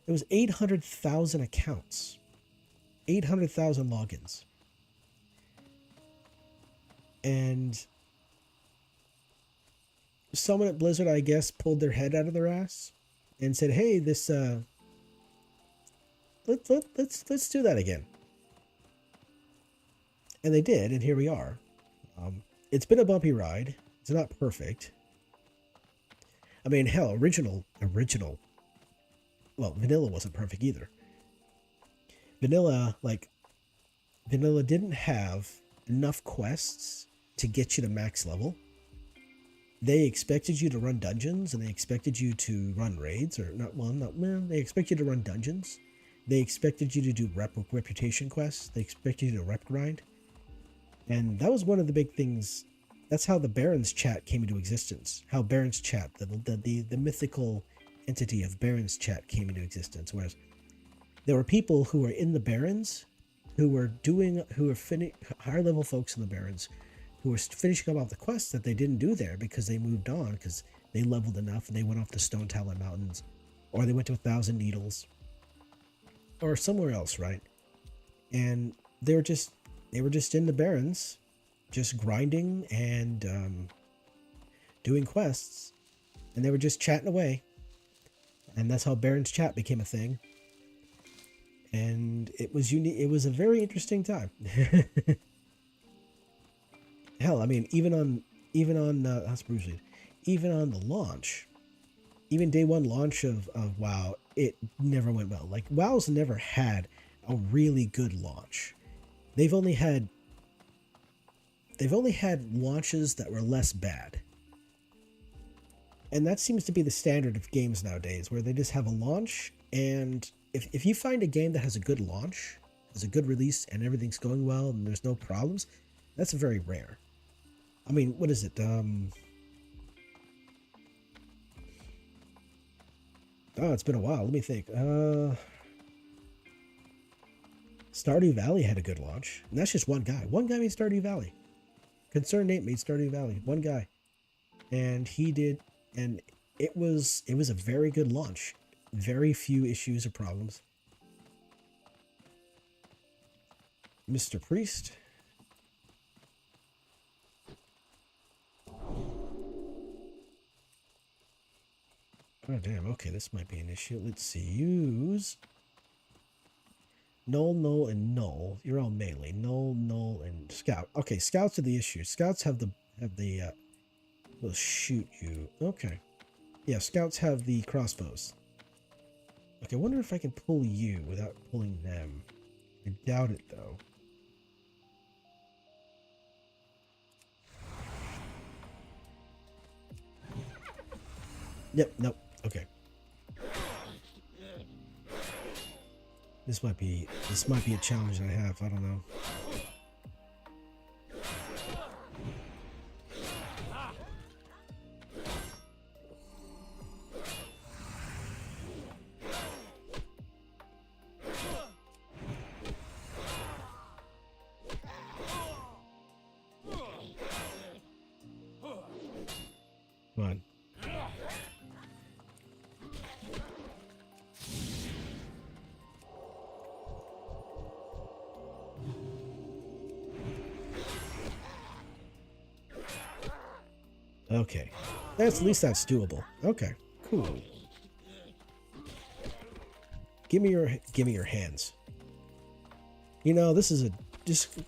A: it was 800,000 accounts, 800,000 logins. And someone at Blizzard, I guess, pulled their head out of their ass and said, "Hey, this let's do that again." And they did, and here we are. It's been a bumpy ride. It's not perfect. I mean, hell, original. Well, vanilla wasn't perfect either. Vanilla, vanilla didn't have enough quests to get you to max level. They expected you to run dungeons, and they expected you to run raids, or not. Well, not well. They expect you to run dungeons. They expected you to do reputation quests. They expected you to rep grind, and that was one of the big things. That's how the Barons chat came into existence. How Barons chat, the mythical entity of Barons chat, came into existence. Whereas there were people who were in the Barons, who were higher level folks in the Barons, who were finishing up all the quests that they didn't do there because they moved on, because they leveled enough and they went off the Stone Talon Mountains, or they went to 1,000 Needles, or somewhere else, right? And they were just in the Barrens, just grinding and doing quests, and they were just chatting away, and that's how Barons chat became a thing. And it was unique. It was a very interesting time. Hell, I mean, even on that's brutal. Even on the launch, even day one launch of WoW, it never went well. Like, WoW's never had a really good launch. They've only had launches that were less bad. And that seems to be the standard of games nowadays, where they just have a launch, and if you find a game that has a good launch, has a good release, and everything's going well and there's no problems, that's very rare. I mean, what is it? Oh, it's been a while. Let me think. Stardew Valley had a good launch. And that's just one guy. One guy made Stardew Valley. Concerned Nate made Stardew Valley. One guy. And he did, and it was a very good launch. Very few issues or problems. Mr. Priest. Oh, damn. Okay, this might be an issue. Let's see. Use Null, Null, and Null. You're all melee. Null, Null, and Scout. Okay, Scouts are the issue. Scouts have the will shoot you. Okay. Yeah, Scouts have the crossbows. Okay, I wonder if I can pull you without pulling them. I doubt it, though. Yep, nope. Okay. This might be a challenge I have. I don't know. Come on. Okay. At least that's doable. Okay. Cool. Give me your hands. You know, this is just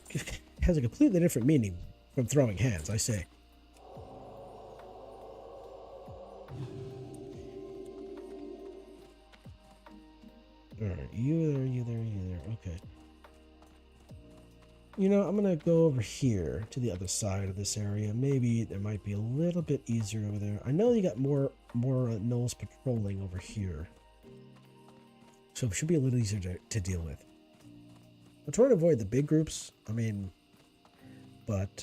A: has a completely different meaning from throwing hands, I say. Alright, you there. Okay. You know, I'm gonna go over here to the other side of this area. Maybe there might be a little bit easier over there. I know you got more gnolls patrolling over here, so it should be a little easier to deal with. I'm trying to avoid the big groups. I mean, but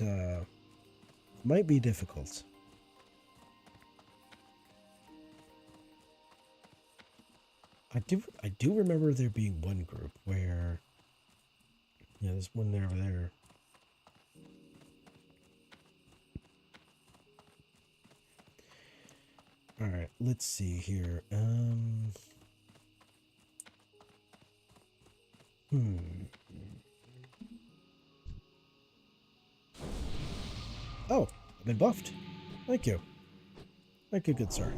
A: might be difficult. I do remember there being one group where, yeah, there's one there over there. All right, let's see here. Oh, I've been buffed. Thank you. Thank you, good sir.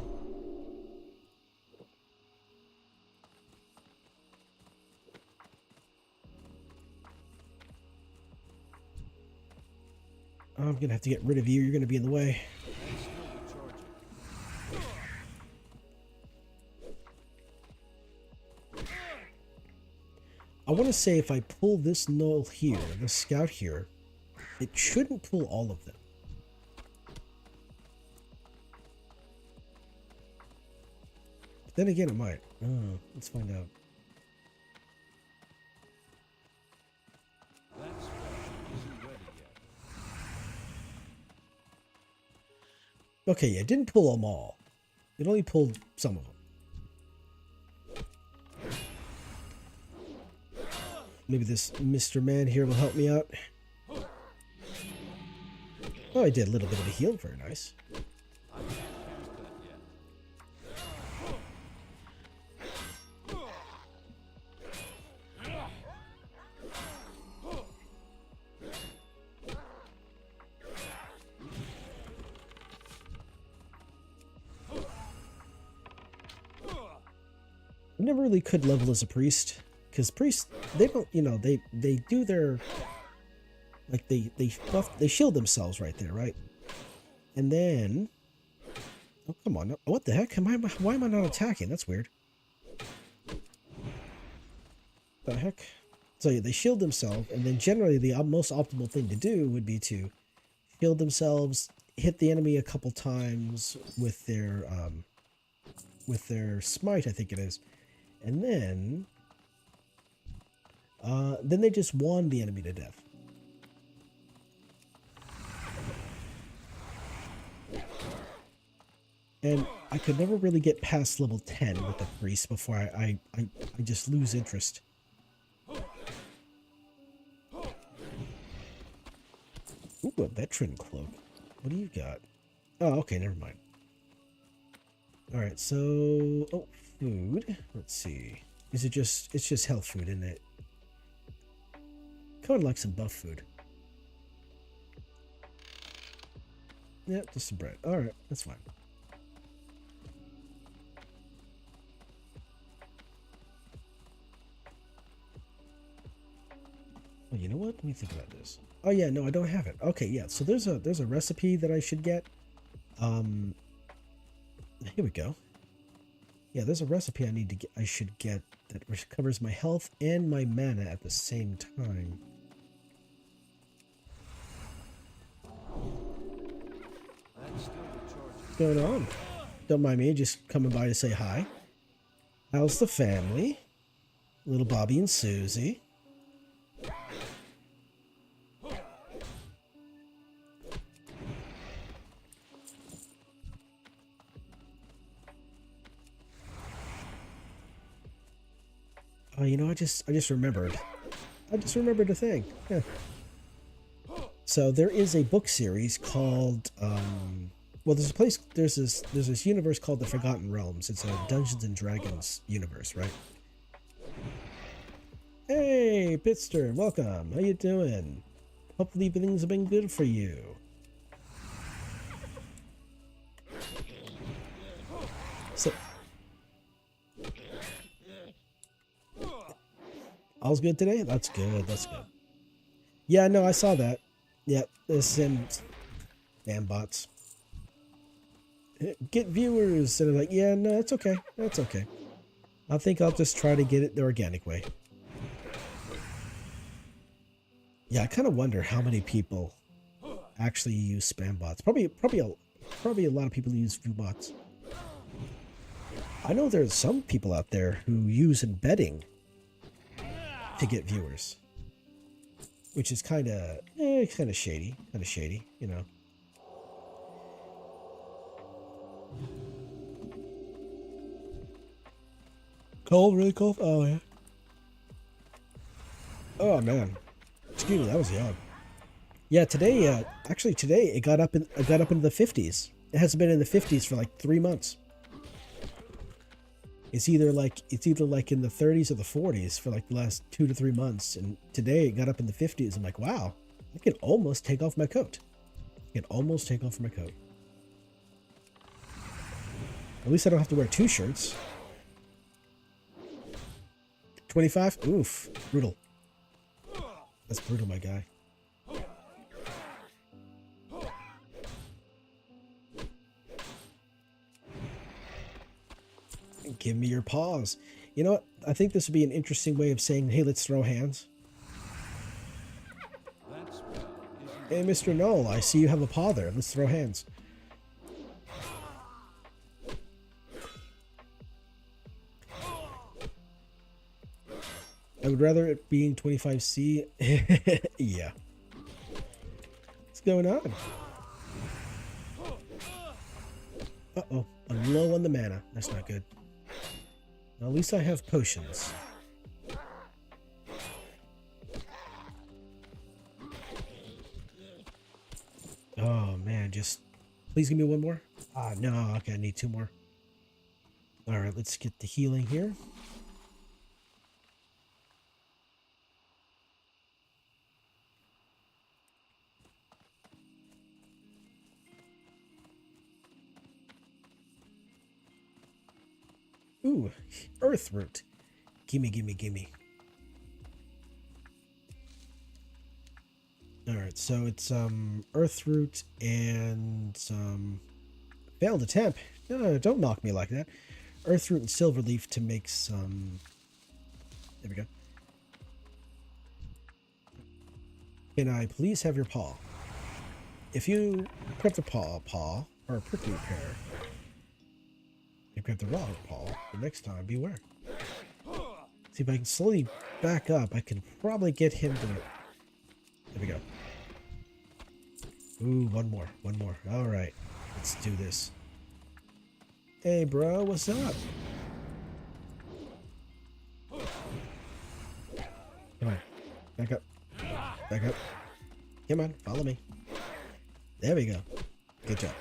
A: I'm gonna have to get rid of you. You're gonna be in the way. I want to say if I pull this null here, this scout here, it shouldn't pull all of them. But then again, it might. Oh, let's find out. Okay, yeah, it didn't pull them all. It only pulled some of them. Maybe this Mr. Man here will help me out. Oh, I did a little bit of a heal. Very nice. I never really could level as a priest, because priests, they don't, you know, they do their, like they shield themselves right there, right? And then, oh come on, what the heck? Why am I not attacking? That's weird. The heck? So yeah, they shield themselves, and then generally the most optimal thing to do would be to shield themselves, hit the enemy a couple times with their smite, I think it is. And then they just wand the enemy to death. And I could never really get past level 10 with the priest before I just lose interest. Ooh, a veteran cloak. What do you got? Oh, okay, never mind. Alright, so... Oh, food. Let's see. Is it just... It's just health food, isn't it? Kind of like some buff food. Yep, just some bread. Alright, that's fine. Well, you know what? Let me think about this. Oh yeah, no, I don't have it. Okay, yeah. So there's a recipe that I should get. Here we go. Yeah, there's a recipe I should get that covers my health and my mana at the same time. What's going on? Don't mind me, just coming by to say hi. How's the family? Little Bobby and Susie. Oh, you know, I just remembered. I just remembered a thing. Yeah. So there is a book series called well, there's this universe called the Forgotten Realms. It's a Dungeons and Dragons universe, right? Hey, Pitster, welcome. How you doing? Hopefully things have been good for you. So all's good today? That's good. That's good. Yeah, no, I saw that. Yep, this and damn bots. Get viewers, and I'm like, yeah, no, that's okay. That's okay. I think I'll just try to get it the organic way. Yeah, I kind of wonder how many people actually use spam bots. Probably a lot of people use view bots. I know there's some people out there who use embedding to get viewers, which is kind of shady, you know. Cold, really cold. Oh yeah. Oh man, excuse me, that was young. Yeah, today, actually today it got up into the 50s. It hasn't been in the 50s for like 3 months. It's either like in the 30s or the 40s for like the last 2 to 3 months, and today it got up in the 50s. I'm like, wow, I can almost take off my coat. I can almost take off my coat. At least I don't have to wear 2 shirts. 25? Oof. Brutal. That's brutal, my guy. Give me your paws. You know what? I think this would be an interesting way of saying, hey, let's throw hands. Hey, Mr. Knoll, I see you have a paw there. Let's throw hands. I would rather it being 25C. Yeah. What's going on? Uh-oh. I'm low on the mana. That's not good. Well, at least I have potions. Oh, man. Just... Please give me one more. Ah, no. Okay, I need 2 more. Alright, let's get the healing here. Ooh, earth root. Gimme, gimme, gimme. Alright, so it's earth root and some failed attempt. No, don't knock me like that. Earth root and silver leaf to make some. There we go. Can I please have your paw? If you grab the paw or a prickly pear, you grab the wrong paw, the next time beware. See if I can slowly back up. I can probably get him to. There we go. Ooh, one more. All right, let's do this. Hey, bro, what's up? Come on, back up. Come on, follow me. There we go. Good job.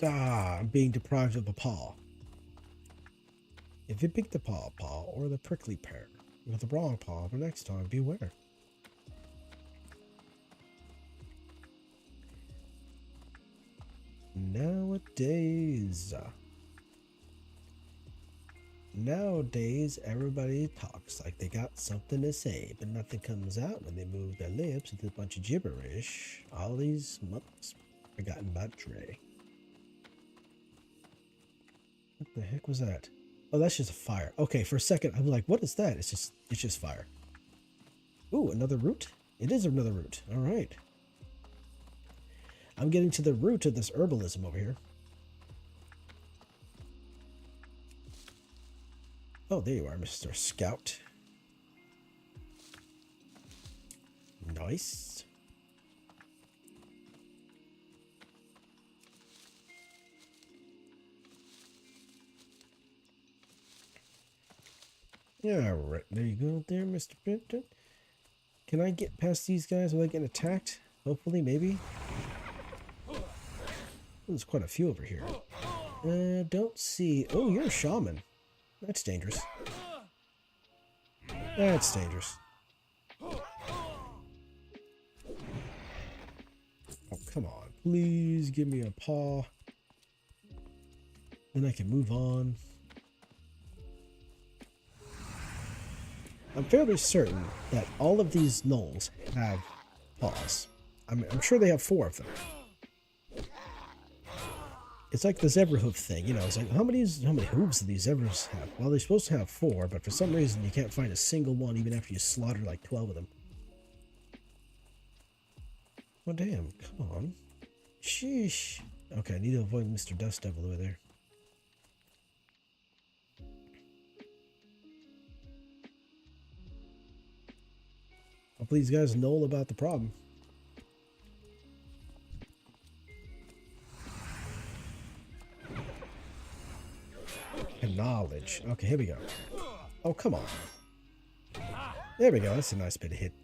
A: Ah, I'm being deprived of a paw. If you pick the paw or the prickly pear with the wrong paw, the next time beware. Nowadays, everybody talks like they got something to say, but nothing comes out when they move their lips with a bunch of gibberish. All these months forgotten about Dre. What the heck was that? Oh, that's just a fire. Okay, for a second, I'm like, what is that? It's just fire. Ooh, another root? It is another root. All right. I'm getting to the root of this herbalism over here. Oh, there you are, Mr. Scout. Nice. Yeah, right. There you go there, Mr. Benton. Can I get past these guys without getting attacked? Hopefully, maybe. Oh, there's quite a few over here. Don't see... Oh, you're a shaman. That's dangerous. That's dangerous. Oh, come on. Please give me a paw. Then I can move on. I'm fairly certain that all of these gnolls have paws. I'm sure they have 4 of them. It's like the zebra hoof thing, you know. It's like, how many hooves do these zebras have? Well, they're supposed to have 4, but for some reason you can't find a single one even after you slaughter like 12 of them. Oh, damn. Come on. Sheesh. Okay, I need to avoid Mr. Dust Devil over there. Hopefully these guys know about the problem. And knowledge. Okay, here we go. Oh, come on. There we go. That's a nice bit of hit.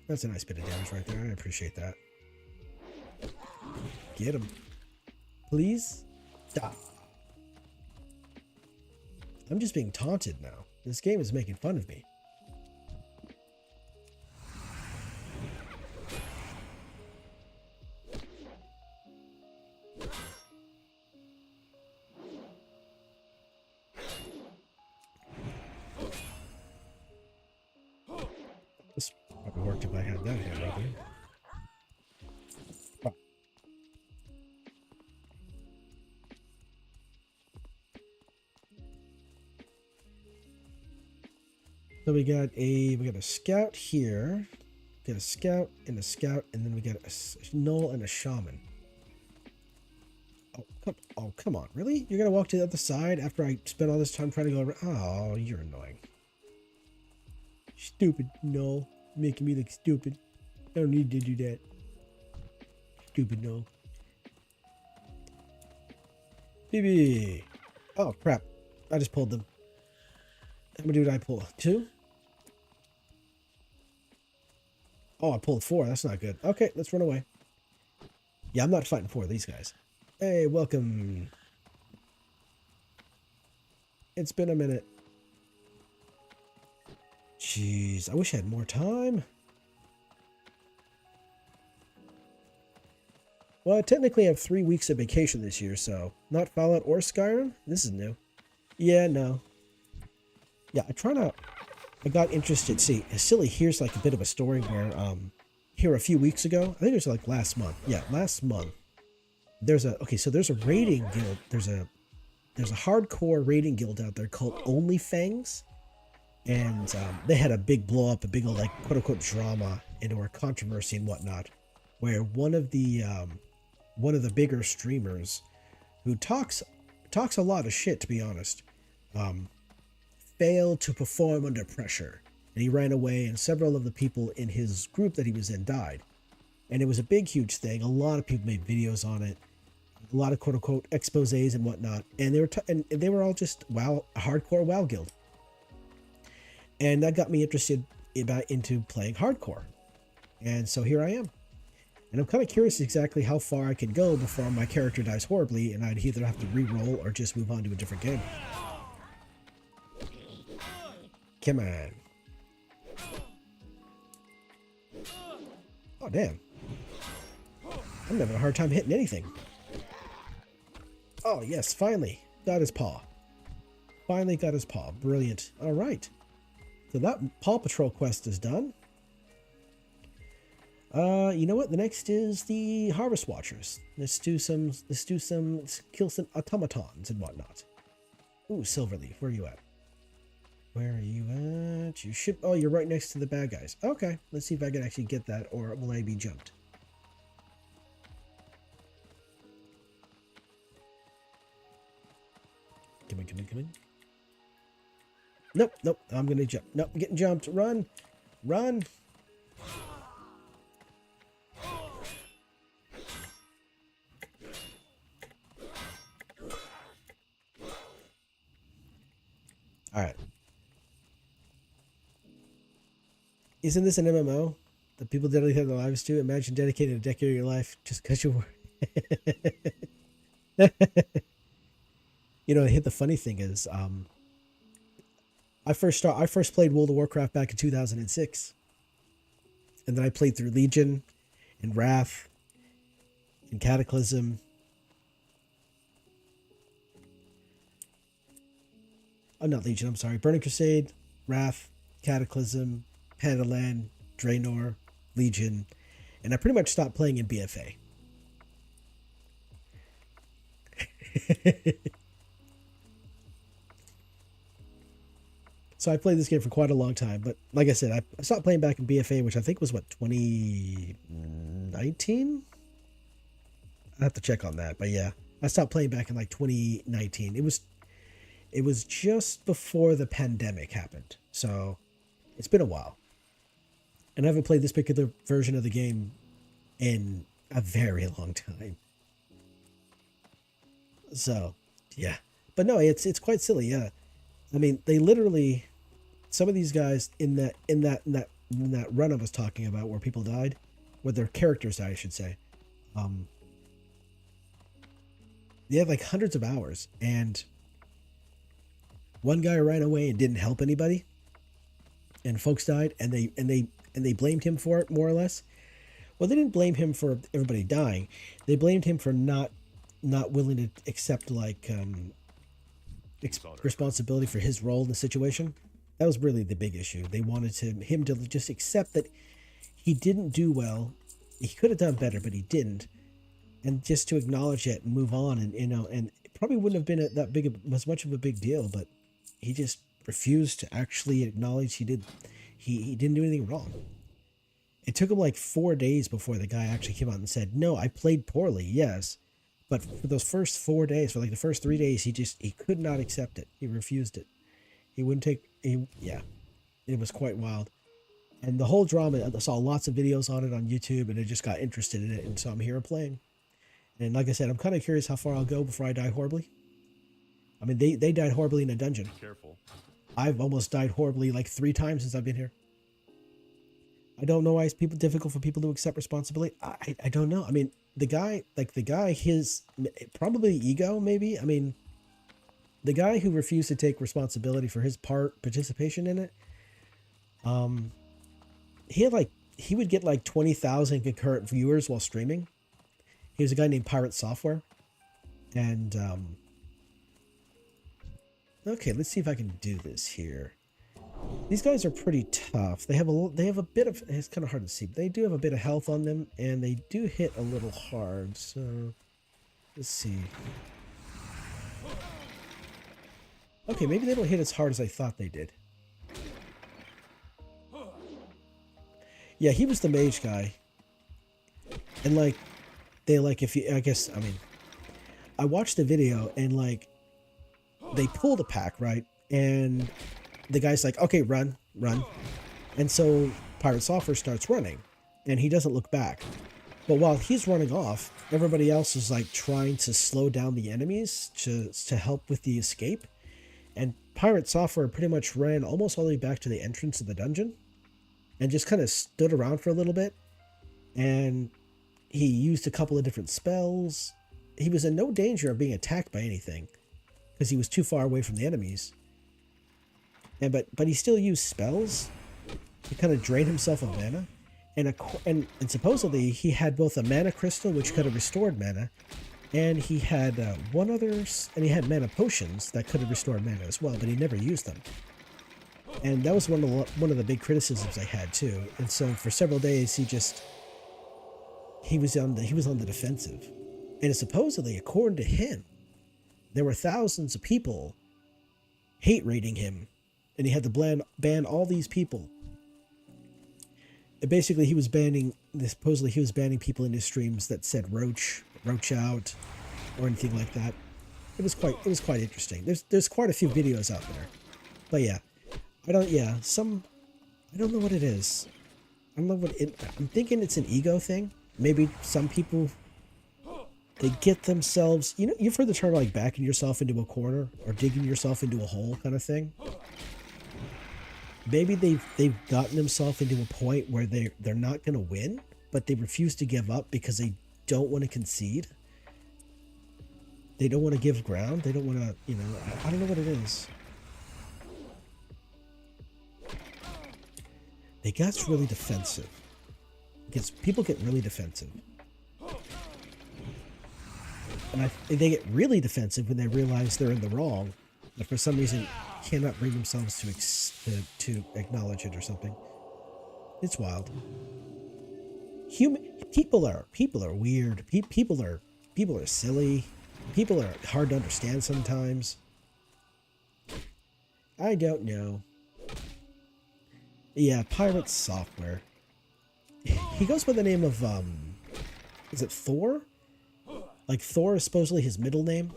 A: That's a nice bit of damage right there. I appreciate that. Get him. Please? Die. I'm just being taunted now. This game is making fun of me. So we got a scout here, got a scout, and then we got a null and a shaman. Oh, come on, really? You're gonna walk to the other side after I spent all this time trying to go around? Oh, you're annoying. Stupid null, making me look stupid. I don't need to do that. Stupid null. BB. Oh crap! I just pulled them. How many did I pull? 2? Oh, I pulled 4. That's not good. Okay, let's run away. Yeah, I'm not fighting 4 of these guys. Hey, welcome. It's been a minute. Jeez, I wish I had more time. Well, I technically have 3 weeks of vacation this year, so not Fallout or Skyrim. This is new. Yeah, no. Yeah, I got interested. See, silly, here's like a bit of a story where, here a few weeks ago, I think it was like last month. Yeah, last month. There's a raiding guild. There's a hardcore raiding guild out there called OnlyFangs. And they had a big blow up, a big old like quote unquote drama into a controversy and whatnot, where one of the bigger streamers who talks a lot of shit, to be honest, failed to perform under pressure, and he ran away, and several of the people in his group that he was in died, and it was a big huge thing. A lot of people made videos on it, a lot of quote unquote exposés and whatnot, and they were all just hardcore WoW guild. And that got me interested into playing hardcore. And so here I am. And I'm kind of curious exactly how far I can go before my character dies horribly and I'd either have to re-roll or just move on to a different game. Come on. Oh, damn. I'm having a hard time hitting anything. Oh, yes, finally. Got his paw. Finally got his paw. Brilliant. All right. So that Paw Patrol quest is done. You know what? The next is the Harvest Watchers. Let's kill some automatons and whatnot. Ooh, Silverleaf, where are you at? Where are you at? You should, oh, you're right next to the bad guys. Okay, let's see if I can actually get that, or will I be jumped? Come in. Nope, I'm gonna jump. Nope, I'm getting jumped. Run! Alright. Isn't this an MMO that people dedicate their lives to? Imagine dedicating a decade of your life just because you were... You know, the funny thing is, I first played World of Warcraft back in 2006, and then I played through Legion, and Wrath, and Cataclysm. Oh, not Legion. I'm sorry. Burning Crusade, Wrath, Cataclysm, Panaland, Draenor, Legion, and I pretty much stopped playing in BFA. So I played this game for quite a long time, but like I said, I stopped playing back in BFA, which I think was, what, 2019? I have to check on that, but yeah, I stopped playing back in like 2019. It was just before the pandemic happened, so it's been a while. And I haven't played this particular version of the game in a very long time. So, yeah. But no, it's quite silly, yeah. I mean, they literally, some of these guys in that run I was talking about where people died, where their characters died, I should say. They had like hundreds of hours, and one guy ran away and didn't help anybody, and folks died, and they blamed him for it, more or less. Well, they didn't blame him for everybody dying. They blamed him for not willing to accept like responsibility for his role in the situation. That was really the big issue. They wanted him to just accept that he didn't do well. He could have done better, but he didn't, and just to acknowledge it and move on. And and it probably wouldn't have been as much of a big deal, but he just refused to actually acknowledge he didn't do anything wrong. It took him like 4 days before the guy actually came out and said, "No, I played poorly, yes." But for those first 4 days, for like the first 3 days, he could not accept it. He refused it. He wouldn't take. Yeah, it was quite wild. And the whole drama, I saw lots of videos on it on YouTube, and I just got interested in it, and so I'm here playing. And like I said, I'm kind of curious how far I'll go before I die horribly. I mean, they died horribly in a dungeon.
B: Careful.
A: I've almost died horribly like 3 times since I've been here. I don't know why it's difficult for people to accept responsibility. I don't know. I mean, the guy, his probably ego, maybe. I mean, the guy who refused to take responsibility for his participation in it, he would get like 20,000 concurrent viewers while streaming. He was a guy named Pirate Software, and okay, let's see if I can do this here. These guys are pretty tough. They have a bit of, it's kind of hard to see, but they do have a bit of health on them, and they do hit a little hard. So let's see. Okay, maybe they don't hit as hard as I thought they did. Yeah, he was the mage guy, and like they I watched the video, and like they pulled a pack, right, and the guy's like, "Okay, run." And so Pirate Software starts running, and he doesn't look back. But while he's running off, everybody else is like trying to slow down the enemies to help with the escape. And Pirate Software pretty much ran almost all the way back to the entrance of the dungeon and just kind of stood around for a little bit. And he used a couple of different spells. He was in no danger of being attacked by anything because he was too far away from the enemies. And but he still used spells to kind of drain himself of mana, and supposedly he had both a mana crystal which could have restored mana, and he had he had mana potions that could have restored mana as well, but he never used them. And that was one of the big criticisms I had too. And so for several days he was on the defensive, and supposedly according to him, there were thousands of people hate raiding him. And he had to ban all these people. And basically, supposedly he was banning people in his streams that said roach out, or anything like that. It was quite interesting. There's quite a few videos out there. But yeah, I don't know what it is. I don't know I'm thinking it's an ego thing. Maybe some people, they get themselves, you've heard the term like backing yourself into a corner or digging yourself into a hole kind of thing. Maybe they've gotten themselves into a point where they're not going to win, but they refuse to give up because they don't want to concede. They don't want to give ground. They don't want to, I don't know what it is. They get really defensive. People get really defensive. And they get really defensive when they realize they're in the wrong, but for some reason cannot bring themselves to acknowledge it or something. It's wild. People are weird. People are silly. People are hard to understand sometimes. I don't know. Yeah, Pirate Software. He goes by the name of is it Thor? Like Thor is supposedly his middle name.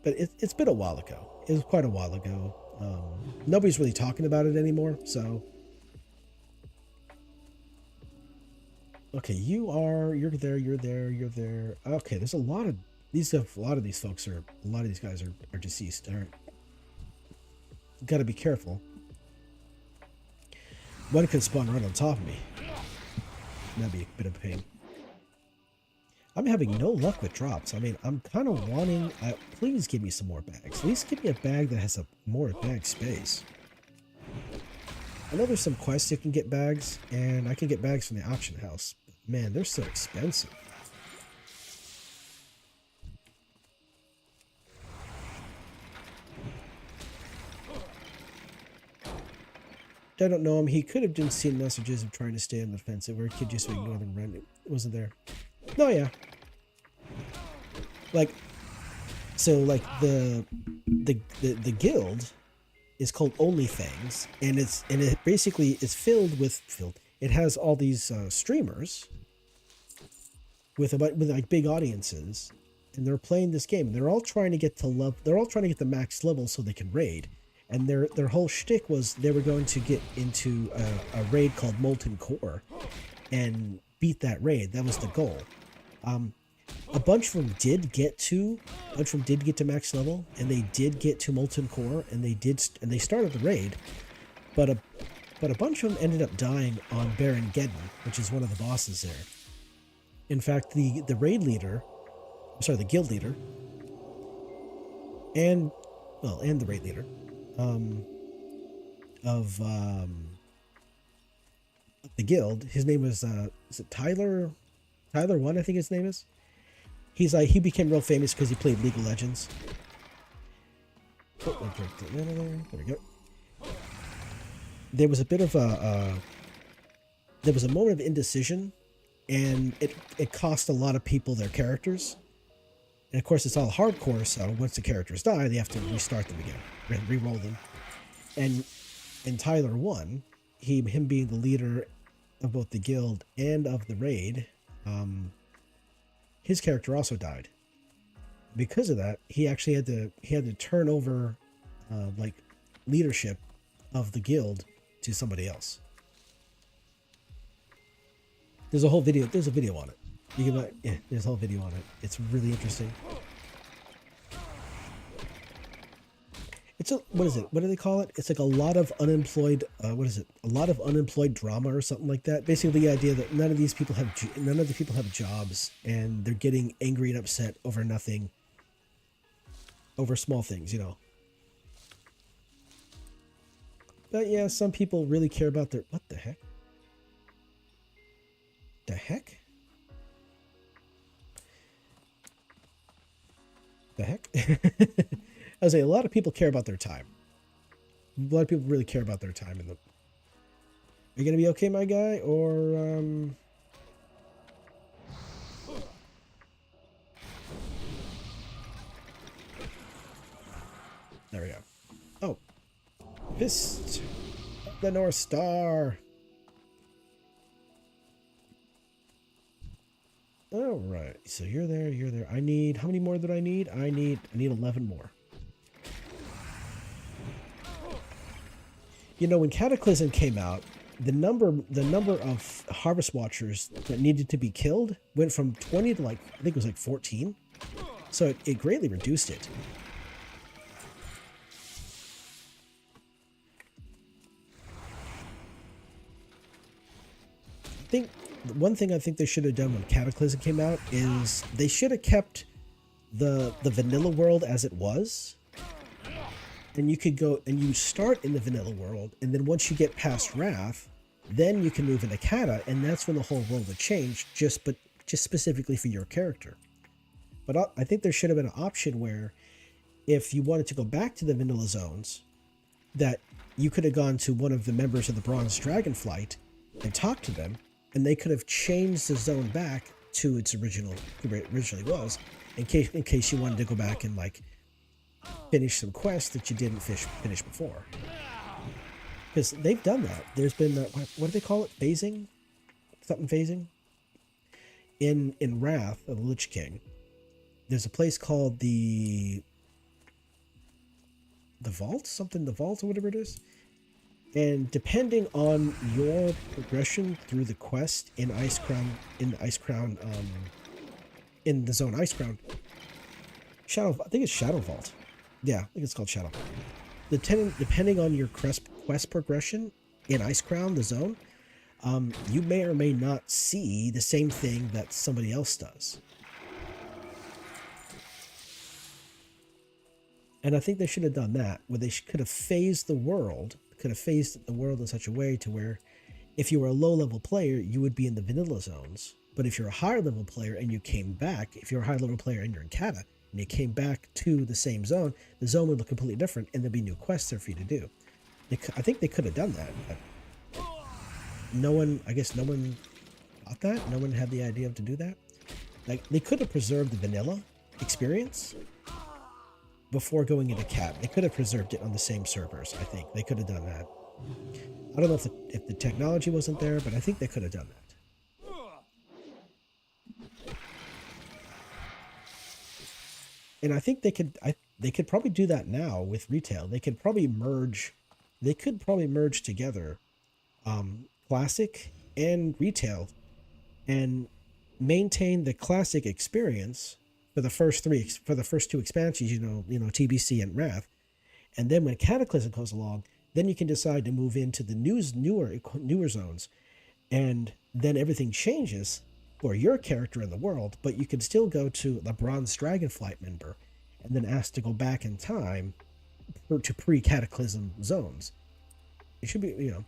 A: But it's been a while ago. It was quite a while ago. Nobody's really talking about it anymore, so. Okay, you're there. Okay, there's a lot of these guys are deceased. All right. Gotta be careful. One could spawn right on top of me. That'd be a bit of a pain. I'm having no luck with drops. I mean, I'm kind of wanting... please give me some more bags. At least give me a bag that has more bag space. I know there's some quests you can get bags, and I can get bags from the auction house. But man, they're so expensive. I don't know him. He could have just seen messages of trying to stay on the defensive, or he could just ignore them. Run. It wasn't there. No, yeah. Like, So like the guild is called Only Fangs, and it basically is filled. It has all these streamers with like big audiences, and they're playing this game. They're all trying to get to love. They're all trying to get the max level so they can raid. And their whole shtick was they were going to get into a raid called Molten Core, and beat that raid. That was the goal. A bunch of them did get to max level, and they did get to Molten Core, and they started the raid, but a bunch of them ended up dying on Baron Geddon, which is one of the bosses there. In fact, the raid leader, the guild leader, and the raid leader, of the guild, his name was is it Tyler 1, I think his name is. He became real famous because he played League of Legends. Oh, there we go. There was a bit of there was a moment of indecision, and it cost a lot of people their characters. And of course, it's all hardcore, so once the characters die, they have to restart them again, re-roll them. And Tyler won. Him being the leader of both the guild and of the raid, his character also died. Because of that, he actually had to turn over like leadership of the guild to somebody else. There's a video on it. You can there's a whole video on it. It's really interesting. It's what is it? What do they call it? It's like a lot of unemployed. A lot of unemployed drama or something like that. Basically, the idea that none of the people have jobs, and they're getting angry and upset over nothing, over small things, But yeah, some people really care about their. What the heck? The heck? The heck? I was saying, a lot of people care about their time. A lot of people really care about their time in the. Are you gonna be okay, my guy, or There we go. Oh, Fist of the North Star. All right, so you're there. I need, how many more did I need? I need 11 more. When Cataclysm came out, the number of Harvest Watchers that needed to be killed went from 20 to I think it was 14. So it greatly reduced it. One thing I think they should have done when Cataclysm came out is they should have kept the vanilla world as it was. And you could go and you start in the vanilla world, and then once you get past Wrath, then you can move into Kata, and that's when the whole world would change, just specifically for your character. But I think there should have been an option where, if you wanted to go back to the vanilla zones, that you could have gone to one of the members of the Bronze Dragonflight and talked to them, and they could have changed the zone back to its originally was, in case you wanted to go back and finish some quests that you didn't finish before. Because they've done that. There's been what do they call it? Phasing, something phasing. In Wrath of the Lich King, there's a place called the Vault, the Vault or whatever it is. And depending on your progression through the quest in the zone Ice Crown, I think it's Shadow Vault. Yeah, I think it's called Shadow. Depending on your quest progression in Ice Crown, the zone, you may or may not see the same thing that somebody else does. And I think they should have done that, where they could have phased the world in such a way to where, if you were a low-level player, you would be in the vanilla zones. But if you're a higher-level player and you came back, if you're a high-level player and you're in Kata, and you came back to the same zone, the zone would look completely different, and there'd be new quests there for you to do. I think they could have done that, but no one thought that. No one had the idea to do that. They could have preserved the vanilla experience, before going into cap. They could have preserved it on the same servers. I think they could have done that. I don't know if the technology wasn't there, but I think they could have done that. And I think they could probably do that now with retail. They could probably merge together classic and retail and maintain the classic experience for the first two expansions, you know, TBC and Wrath. And then when Cataclysm comes along, then you can decide to move into the newer zones, and then everything changes for your character in the world, but you can still go to the Bronze Dragonflight member and then ask to go back in time to pre-Cataclysm zones. It should be, you know.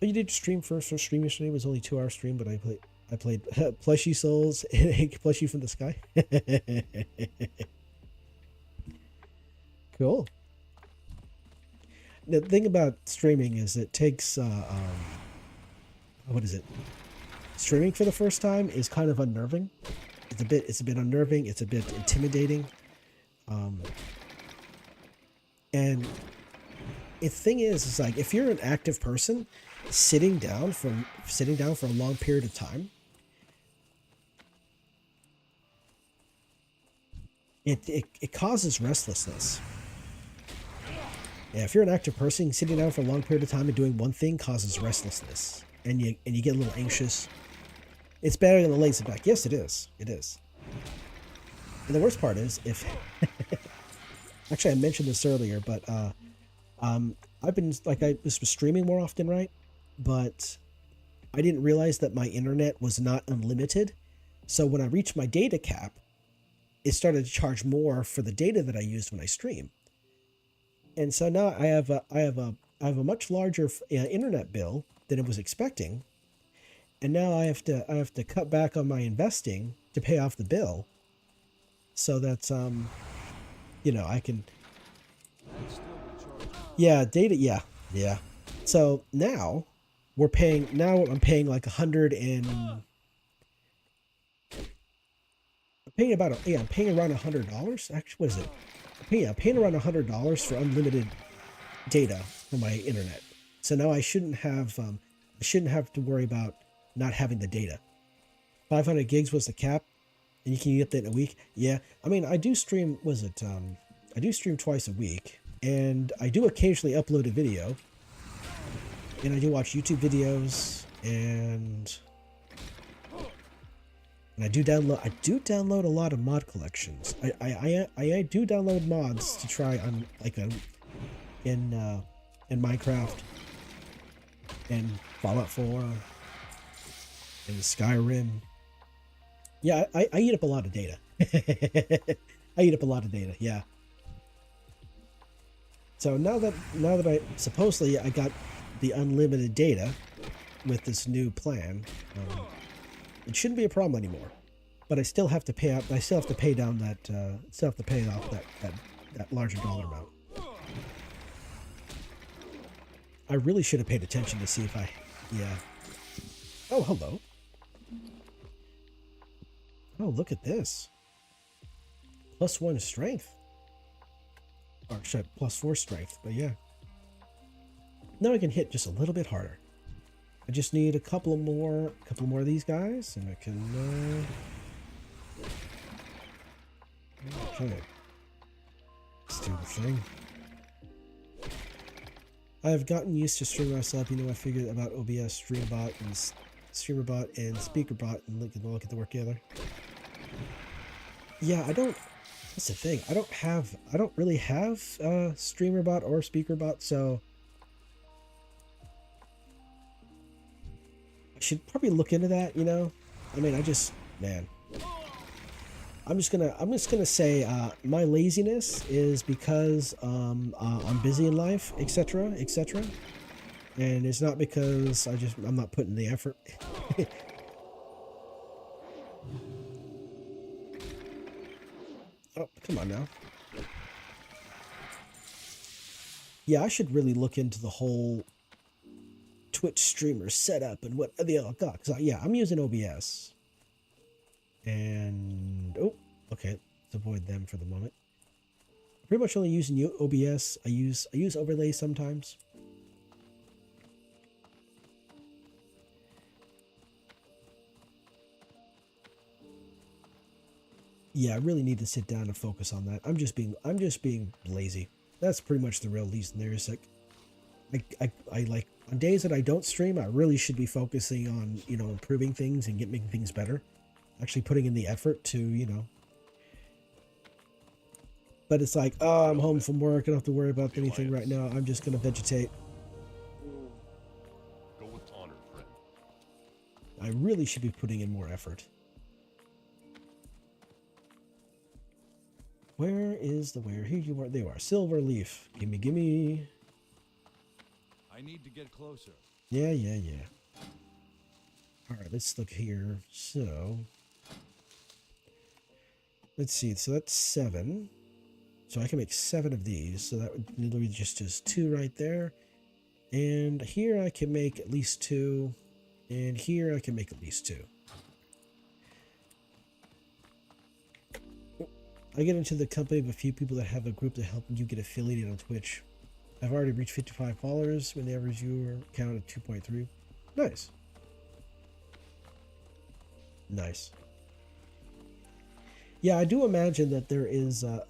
A: But you did stream first. First stream yesterday was only 2 hour stream, but I played Plushy Souls and Plushy from the Sky. Cool. The thing about streaming is it takes what is it? Streaming for the first time is kind of unnerving. It's a bit unnerving. It's a bit intimidating. And the thing is like if you're an active person, sitting down for a long period of time, it causes restlessness. Yeah, if you're an active person, sitting down for a long period of time and doing one thing causes restlessness, and you get a little anxious. It's better than the lazy back. Yes, it is. It is. And the worst part is if actually I mentioned this earlier, but I've been I was streaming more often, right? But I didn't realize that my internet was not unlimited. So when I reached my data cap, it started to charge more for the data that I used when I stream. And so now I have a much larger internet bill than I was expecting, and now I have to cut back on my investing to pay off the bill. So that's you know, I can. Yeah, data. Yeah. So now I'm paying like I'm paying I'm paying around $100. Actually, what is it? I'm paying around $100 for unlimited data for my internet. So now I shouldn't have to worry about not having the data. 500 gigs was the cap, and you can get that in a week. Yeah, I mean I do stream. I do stream twice a week, and I do occasionally upload a video, and I do watch YouTube videos, and I do download a lot of mod collections. I do download mods to try on in Minecraft and Fallout 4 and Skyrim. Yeah, I eat up a lot of data. I eat up a lot of data. Yeah. So now that I supposedly I got the unlimited data with this new plan. It shouldn't be a problem anymore, but I still have to pay out. I still have to pay down that. Still have to pay off that larger dollar amount. I really should have paid attention to see if I. Yeah. Oh, hello. Oh, look at this. +1 strength. Or should I, +4 strength? But yeah. Now I can hit just a little bit harder. I just need a couple more of these guys, and I can. Okay. Let's do the thing. I have gotten used to streaming myself. You know, I figured about OBS, StreamBot, and SpeakerBot, and look at the work together. Yeah, I don't. That's the thing. I don't really have StreamerBot or SpeakerBot, so. Should probably look into that, you know. I mean, I'm just gonna say my laziness is because I'm busy in life, etc., and it's not because I'm not putting the effort. Oh, come on now. Yeah, I should really look into the whole Twitch streamer setup and what the hell got, because yeah, I'm using OBS, and okay, let's avoid them for the moment. pretty much only using OBS. I use overlay sometimes. Yeah, I really need to sit down and focus on that. I'm just being lazy. That's pretty much the real reason. There's like I like on days that I don't stream, I really should be focusing on, you know, improving things and making things better. Actually putting in the effort to, you know. But it's like, oh, I'm home from work. I don't have to worry about anything right now. I'm just gonna vegetate.
B: Go with honor, friend.
A: I really should be putting in more effort. Where is the where? Here you are. There you are. Silver leaf. Gimme, gimme.
C: I need to get closer.
A: Yeah, yeah, yeah. All right, let's look here. So, let's see. So that's 7. So I can make 7 of these. So that would literally just is 2 right there. And here I can make at least 2. And here I can make at least 2. I get into the company of a few people that have a group that help you get affiliated on Twitch. I've already reached 55 followers when the average viewer count at 2.3. Nice. Nice. Yeah, I do imagine that there is I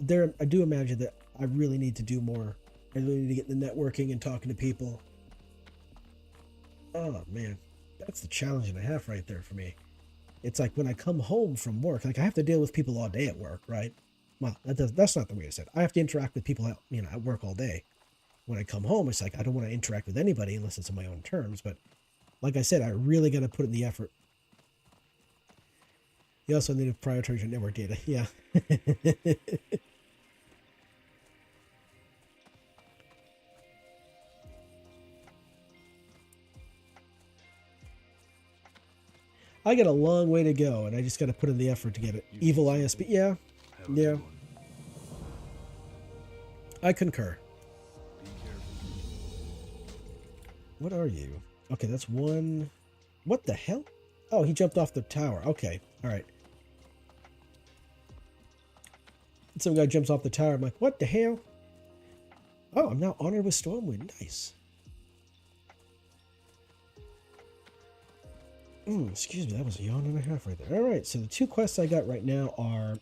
A: do imagine that I really need to do more. I really need to get the networking and talking to people. Oh man, that's the challenge and a half right there for me. It's like when I come home from work, like I have to deal with people all day at work, right? Well, that's not the way I said it. I have to interact with people at work all day. When I come home, it's like I don't want to interact with anybody unless it's on my own terms. But like I said, I really got to put in the effort. You also need to prioritize your network data. Yeah. I got a long way to go, and I just got to put in the effort to get it. Evil ISP. Yeah. Yeah. I concur. What are you? Okay, that's 1. What the hell? Oh, he jumped off the tower. Okay. All right. Some guy jumps off the tower. I'm like, what the hell? Oh, I'm now honored with Stormwind. Nice. Excuse me, that was a yawn and a half right there. All right, so the 2 quests I got right now are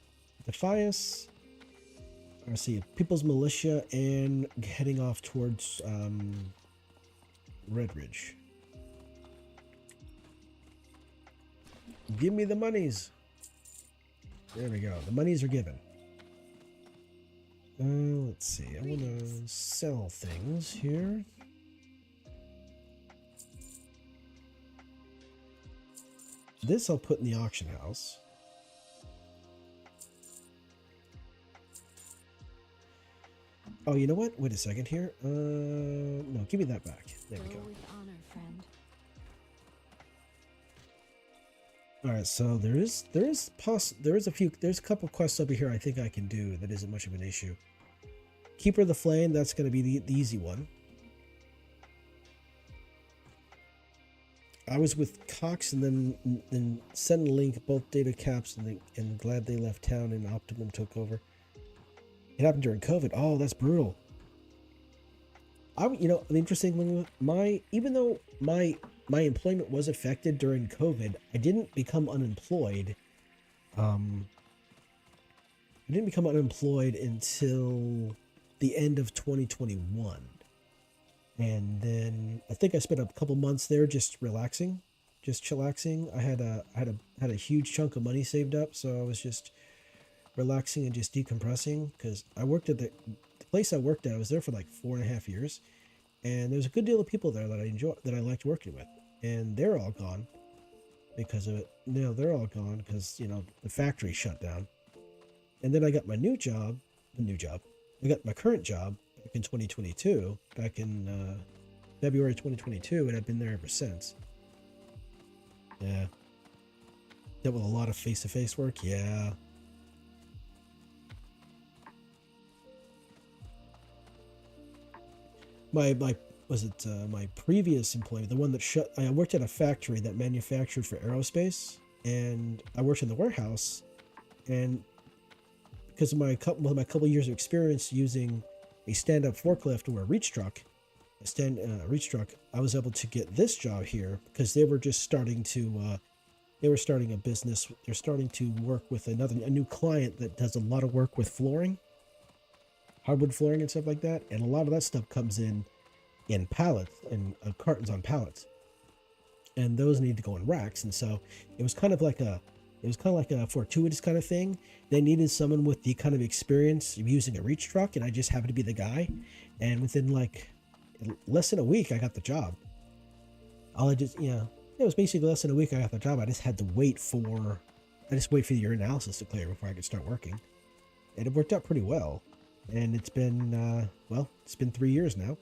A: Defias, let's see, People's Militia, and heading off towards Redridge. Give me the monies. There we go. The monies are given. Let's see. I want to sell things here. This I'll put in the auction house. Oh, you know what? Wait a second here. No, give me that back. There we go.
D: With honor, friend.
A: All right, so there's a couple quests over here I think I can do that isn't much of an issue. Keeper of the Flame, that's going to be the easy one. I was with Cox and then sent a link, both data caps, and glad they left town and Optimum took over. It happened during COVID. Oh, that's brutal. The interesting thing, even though my employment was affected during COVID, I didn't become unemployed. I didn't become unemployed until the end of 2021. And then I think I spent a couple months there just relaxing, just chillaxing. I had a huge chunk of money saved up, so I was just relaxing and just decompressing because I worked at the place I worked at. I was there for like 4.5 years, and there's a good deal of people there that I liked working with, and they're all gone because of it. They're all gone because the factory shut down. And then I got my I got my current job back in 2022, back in February 2022, and I've been there ever since. Yeah. Dealt with a lot of face-to-face work, yeah. My previous employment, the one that I worked at a factory that manufactured for aerospace, and I worked in the warehouse, and because of my couple years of experience using a stand-up forklift or a reach truck, I was able to get this job here because they were just starting to. They were starting a business. They're starting to work with a new client that does a lot of work with flooring, hardwood flooring and stuff like that. And a lot of that stuff comes in pallets and cartons on pallets, and those need to go in racks. And so it was kind of like a fortuitous kind of thing. They needed someone with the kind of experience of using a reach truck, and I just happened to be the guy. And within like less than a week, I got the job. It was basically less than a week I got the job. I just had to wait for the urinalysis to clear before I could start working. And it worked out pretty well. And it's been, it's been 3 years now.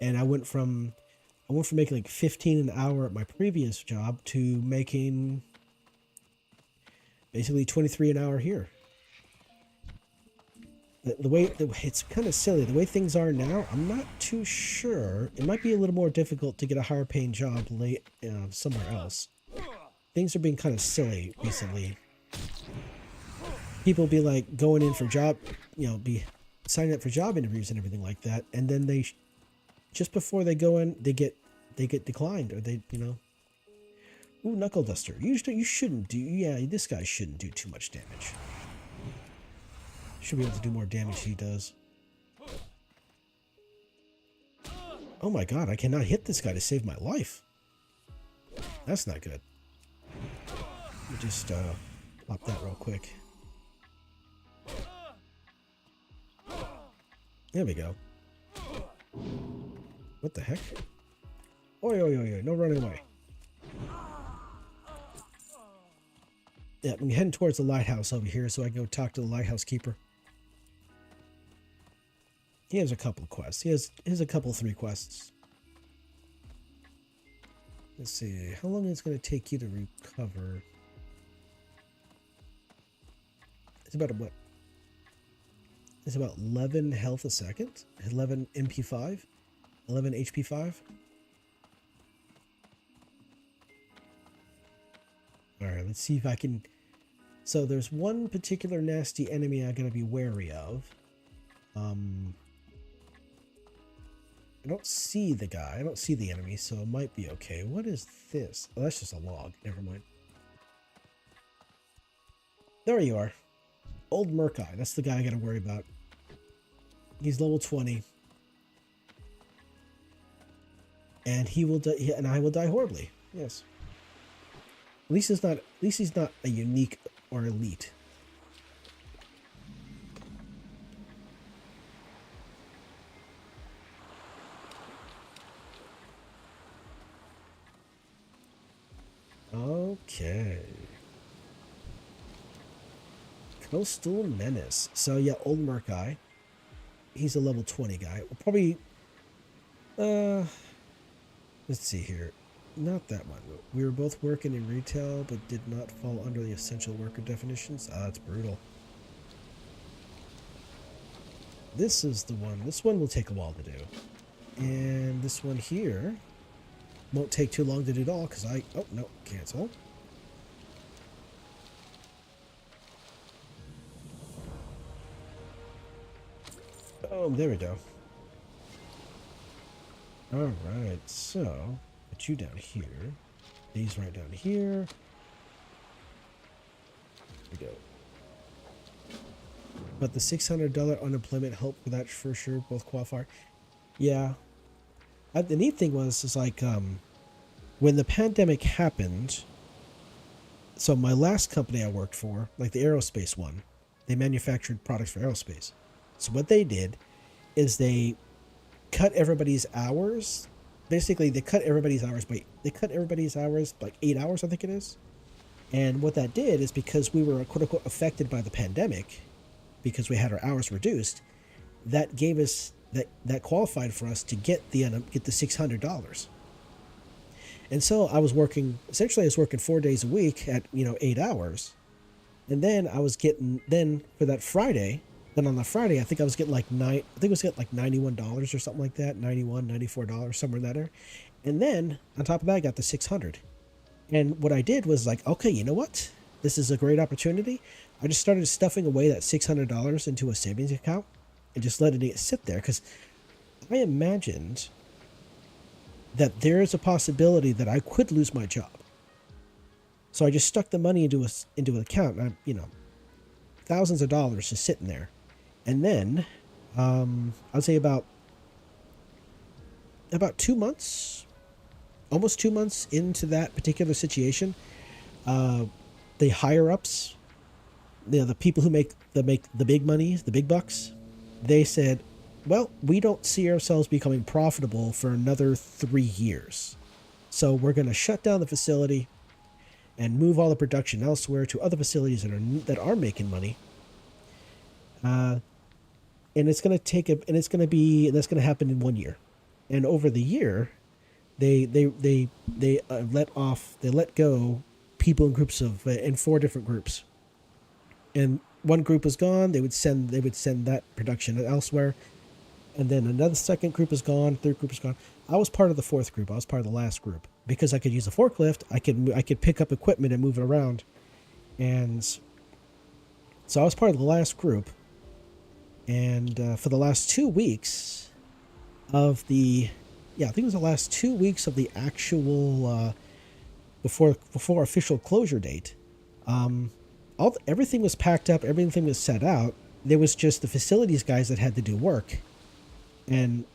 A: And I went from making like 15 an hour at my previous job to making basically 23 an hour here. The way it's kind of silly. The way things are now, I'm not too sure. It might be a little more difficult to get a higher paying job somewhere else. Things are being kind of silly recently. People be like going in for job, be signing up for job interviews and everything like that, and then they just before they go in, they get declined, or ooh, knuckle duster. You shouldn't do. Yeah, this guy shouldn't do too much damage. Should be able to do more damage than he does. Oh my god, I cannot hit this guy to save my life. That's not good. Let me just pop that real quick. There we go. What the heck? Oi, oi, oi, oi, no running away. Yeah, I'm heading towards the lighthouse over here so I can go talk to the lighthouse keeper. He has a couple of quests. He has a couple, 3 quests. Let's see. How long is it going to take you to recover? It's about what? It's about 11 health a second. 11 MP5. 11 HP5. Alright, let's see if I can... So there's one particular nasty enemy I gotta be wary of. I don't see the guy. I don't see the enemy, so it might be okay. What is this? Oh, that's just a log. Never mind. There you are. Old Merkai. That's the guy I gotta worry about. He's level 20. And he will die, and I will die horribly. Yes. At least he's not a unique or elite. Okay. Coastal Menace. So yeah, Old Merkai. He's a level 20 guy. We'll probably let's see here. Not that one. We were both working in retail, but did not fall under the essential worker definitions. Ah, that's brutal. This is the one. This one will take a while to do. And this one here won't take too long to do it all, because oh, no, cancel. Oh, there we go. Alright, so... put you down here. These right down here. There we go. But the $600 unemployment help for that for sure, both qualify. Yeah. The neat thing is like, when the pandemic happened, so my last company I worked for, like the aerospace one, they manufactured products for aerospace. So what they did is they cut everybody's hours. Basically, they cut everybody's hours by 8 hours, I think it is. And what that did is, because we were quote unquote affected by the pandemic, because we had our hours reduced, that gave us that qualified for us to get the $600. And so I was working 4 days a week at 8 hours, and then I was getting for that Friday. Then on the Friday, I think I was getting like $91 or something like that, $91, $94, somewhere in that area. And then on top of that, I got the $600. And what I did was like, okay, you know what? this is a great opportunity. I just started stuffing away that $600 into a savings account and just letting it sit there because I imagined that there is a possibility that I could lose my job. So I just stuck the money into an account, and thousands of dollars just sitting there. And then, I'd say about 2 months, almost 2 months into that particular situation, the higher ups, the people who make the big money, the big bucks, they said, well, we don't see ourselves becoming profitable for another 3 years. So we're going to shut down the facility and move all the production elsewhere to other facilities that are making money. And it's going to take that's going to happen in 1 year. And over the year, they let go people in groups in 4 different groups. And one group was gone, they would send that production elsewhere. And then another second group is gone, third group is gone. I was part of the 4th group. I was part of the last group because I could use a forklift. I could pick up equipment and move it around. And so I was part of the last group. And for the last 2 weeks of I think it was the last 2 weeks of the actual before official closure date, everything was packed up, everything was set out. There was just the facilities guys that had to do work. And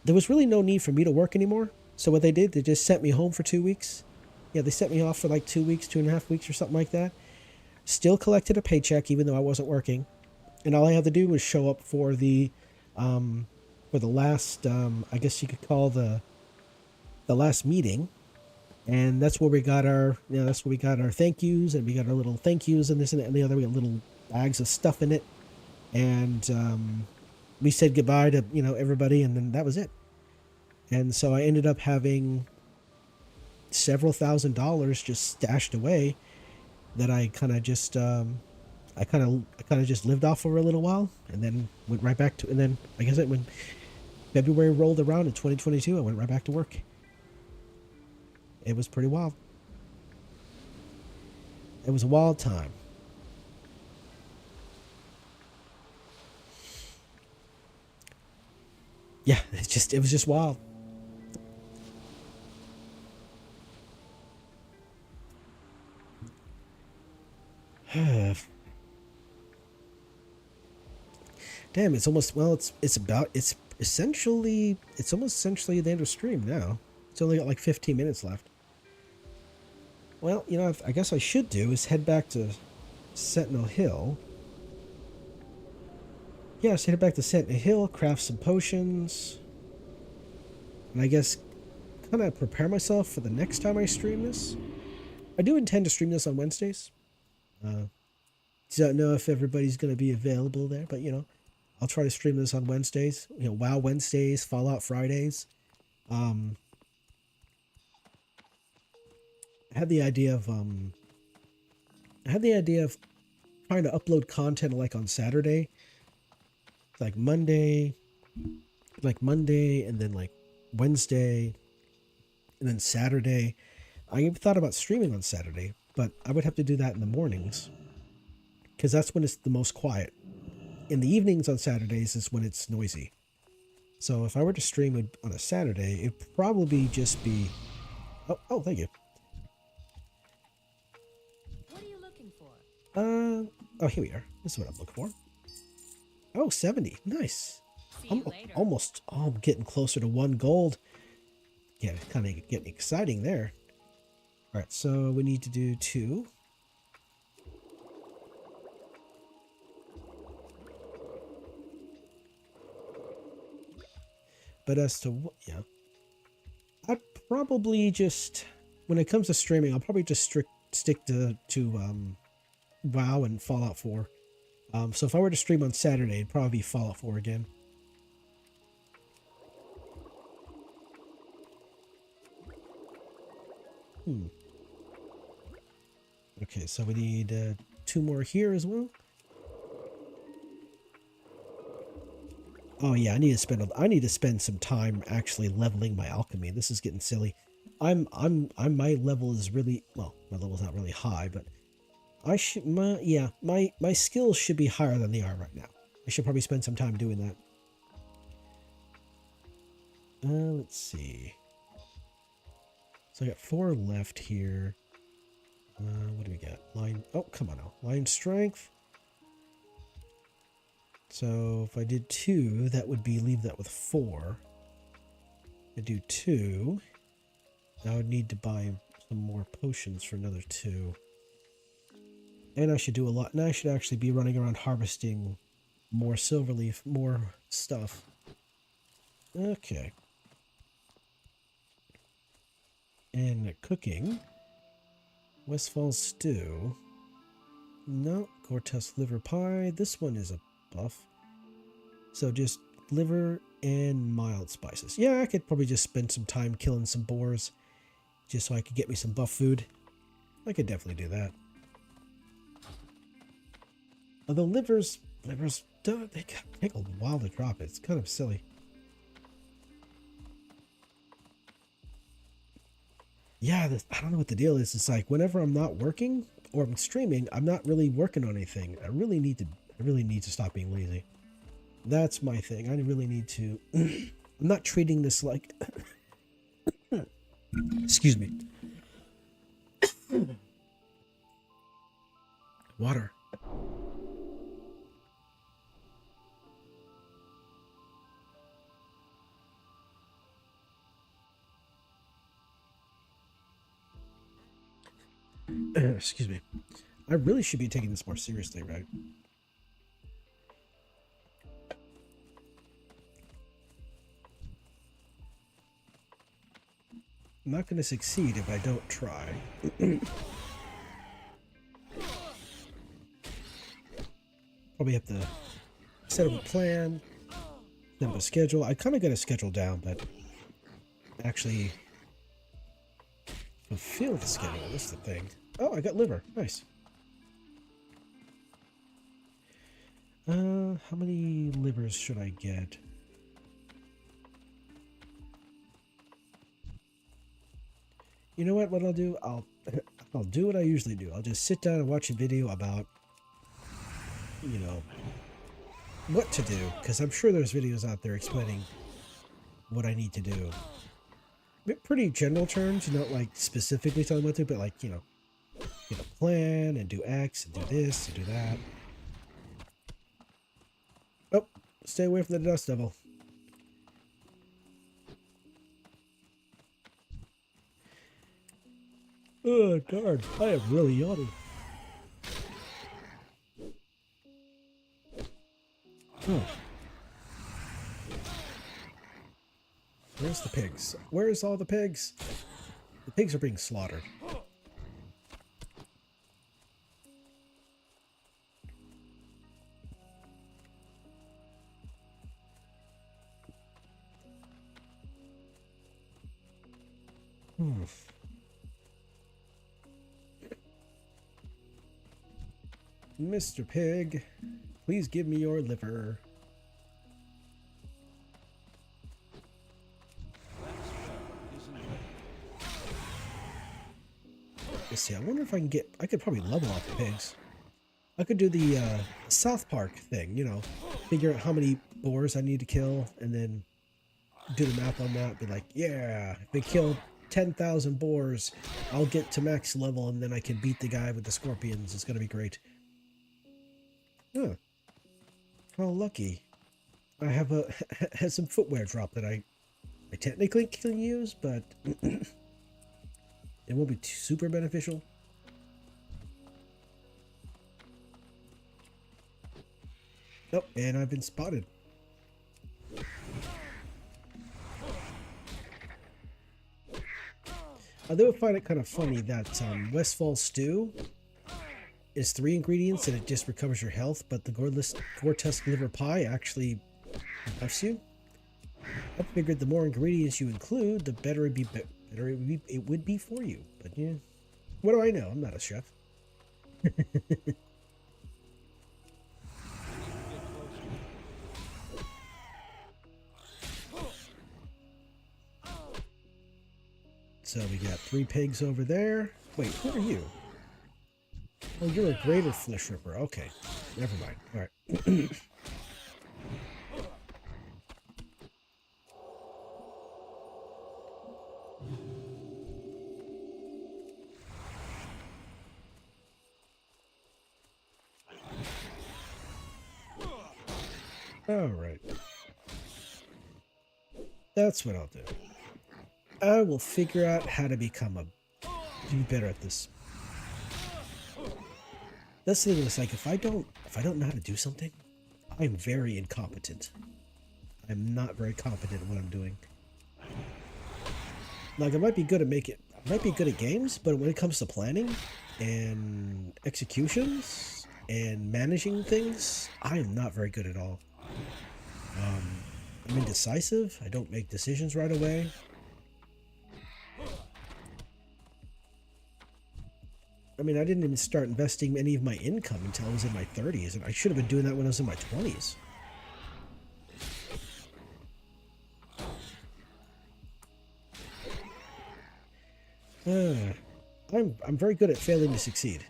A: there was really no need for me to work anymore. So what they did, they just sent me home for 2 weeks. Yeah, they sent me off for like 2 weeks, 2.5 weeks or something like that. Still collected a paycheck even though I wasn't working. And all I had to do was show up for the last, I guess you could call the last meeting. And that's where we got our thank yous, and we got our little thank yous and this and that and the other. We got little bags of stuff in it. And we said goodbye to, everybody, and then that was it. And so I ended up having several $1,000s just stashed away that I kind of just just lived off for a little while, and then went right back to, and then like I said, when February rolled around in 2022, I went right back to work. It was pretty wild. It was a wild time. Yeah, it was just wild. Damn, it's almost, well, it's almost essentially the end of stream now. It's only got like 15 minutes left. Well, I guess I should do is head back to Sentinel Hill. Yeah, so head back to Sentinel Hill, craft some potions, and I guess kind of prepare myself for the next time I stream this. I do intend to stream this on Wednesdays. Don't know if everybody's going to be available there, but I'll try to stream this on Wednesdays. WoW Wednesdays, Fallout Fridays. I had the idea of trying to upload content like on Saturday, like Monday, and then like Wednesday, and then Saturday. I even thought about streaming on Saturday, but I would have to do that in the mornings because that's when it's the most quiet. In the evenings on Saturdays is when it's noisy. So if I were to stream it on a Saturday, it'd probably just be... Oh, thank you.
D: What are you looking for?
A: Oh, here we are. This is what I'm looking for. Oh, 70. Nice.
D: See you later.
A: I'm getting closer to 1 gold. Yeah, kind of getting exciting there. All right, so we need to do 2. But as to I'd probably just, when it comes to streaming, I'll probably just stick to WoW and Fallout 4. So if I were to stream on Saturday, it'd probably be Fallout 4 again. Okay, so we need 2 more here as well. Oh yeah, I need to spend some time actually leveling my alchemy. This is getting silly. My level is really, well, my level's not really high, but I should, my skills should be higher than they are right now. I should probably spend some time doing that. Let's see. So I got 4 left here. What do we got? Line, oh, come on now. Line strength. So if I did 2, that would be, leave that with 4. I do 2. I would need to buy some more potions for another 2. And I should do a lot. And I should actually be running around harvesting more silver leaf, more stuff. Okay. And cooking. Westfall stew. No. Cortez liver pie. This one is a buff. So just liver and mild spices. Yeah, I could probably just spend some time killing some boars. Just so I could get me some buff food. I could definitely do that. Although livers they take a while to drop it. It's kind of silly. Yeah, I don't know what the deal is. It's like whenever I'm not working or I'm streaming, I'm not really working on anything. I really need to stop being lazy. That's my thing. I really need to. I'm not treating this like. Excuse me. Water. Excuse me. I really should be taking this more seriously, right? I'm not going to succeed if I don't try. Probably have to set up a plan, set up a schedule. I kind of got a schedule down, but actually fulfill the schedule. That's the thing. Oh, I got liver. Nice. How many livers should I get? You know what? What I'll do? I'll do what I usually do. I'll just sit down and watch a video about, you know, what to do, because I'm sure there's videos out there explaining what I need to do. Pretty general terms, not like specifically telling what to do, but like, you know, get a plan and do X and do this and do that. Oh, stay away from the dust devil. Oh, darn. I am really yawning. Oh. Where's the pigs? Where's all the pigs? The pigs are being slaughtered. Mr. Pig, please give me your liver. Let's see, I wonder if I can get... I could probably level off the pigs. I could do the South Park thing, you know. Figure out how many boars I need to kill, and then do the math on that. Be like, yeah, if they kill 10,000 boars, I'll get to max level, and then I can beat the guy with the scorpions. It's going to be great. Huh. How lucky. I have has some footwear drop that I technically can use, but it won't be super beneficial. Oh, and I've been spotted. I do find it kind of funny that Westfall stew is 3 ingredients and it just recovers your health, but the Gore-Tusk liver pie actually buffs you. I figured the more ingredients you include, the better it would be for you. But yeah, what do I know? I'm not a chef. So we got 3 pigs over there. Wait, who are you? Oh, you're a greater flesh ripper. Okay. Never mind. All right. All right. That's what I'll do. I will figure out how to do better at this. That's the thing. It's like if I don't know how to do something, I'm very incompetent. I'm not very competent at what I'm doing. Like I might be good at games, but when it comes to planning and executions and managing things, I am not very good at all. I'm indecisive. I don't make decisions right away. I mean, I didn't even start investing any of my income until I was in my 30s, and I should have been doing that when I was in my 20s. I'm very good at failing to succeed.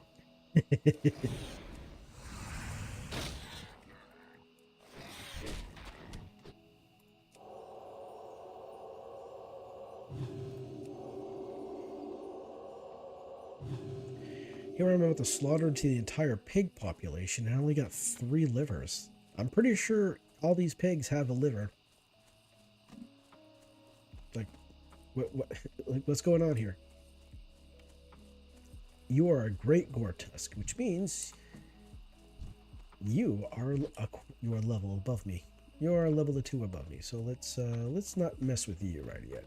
A: Here I'm about to slaughter to the entire pig population and I only got 3 livers. I'm pretty sure all these pigs have a liver. Like, what's going on here? You are a great gore tusk, which means you are a level above me. You are a level 2 above me. So let's not mess with you right yet.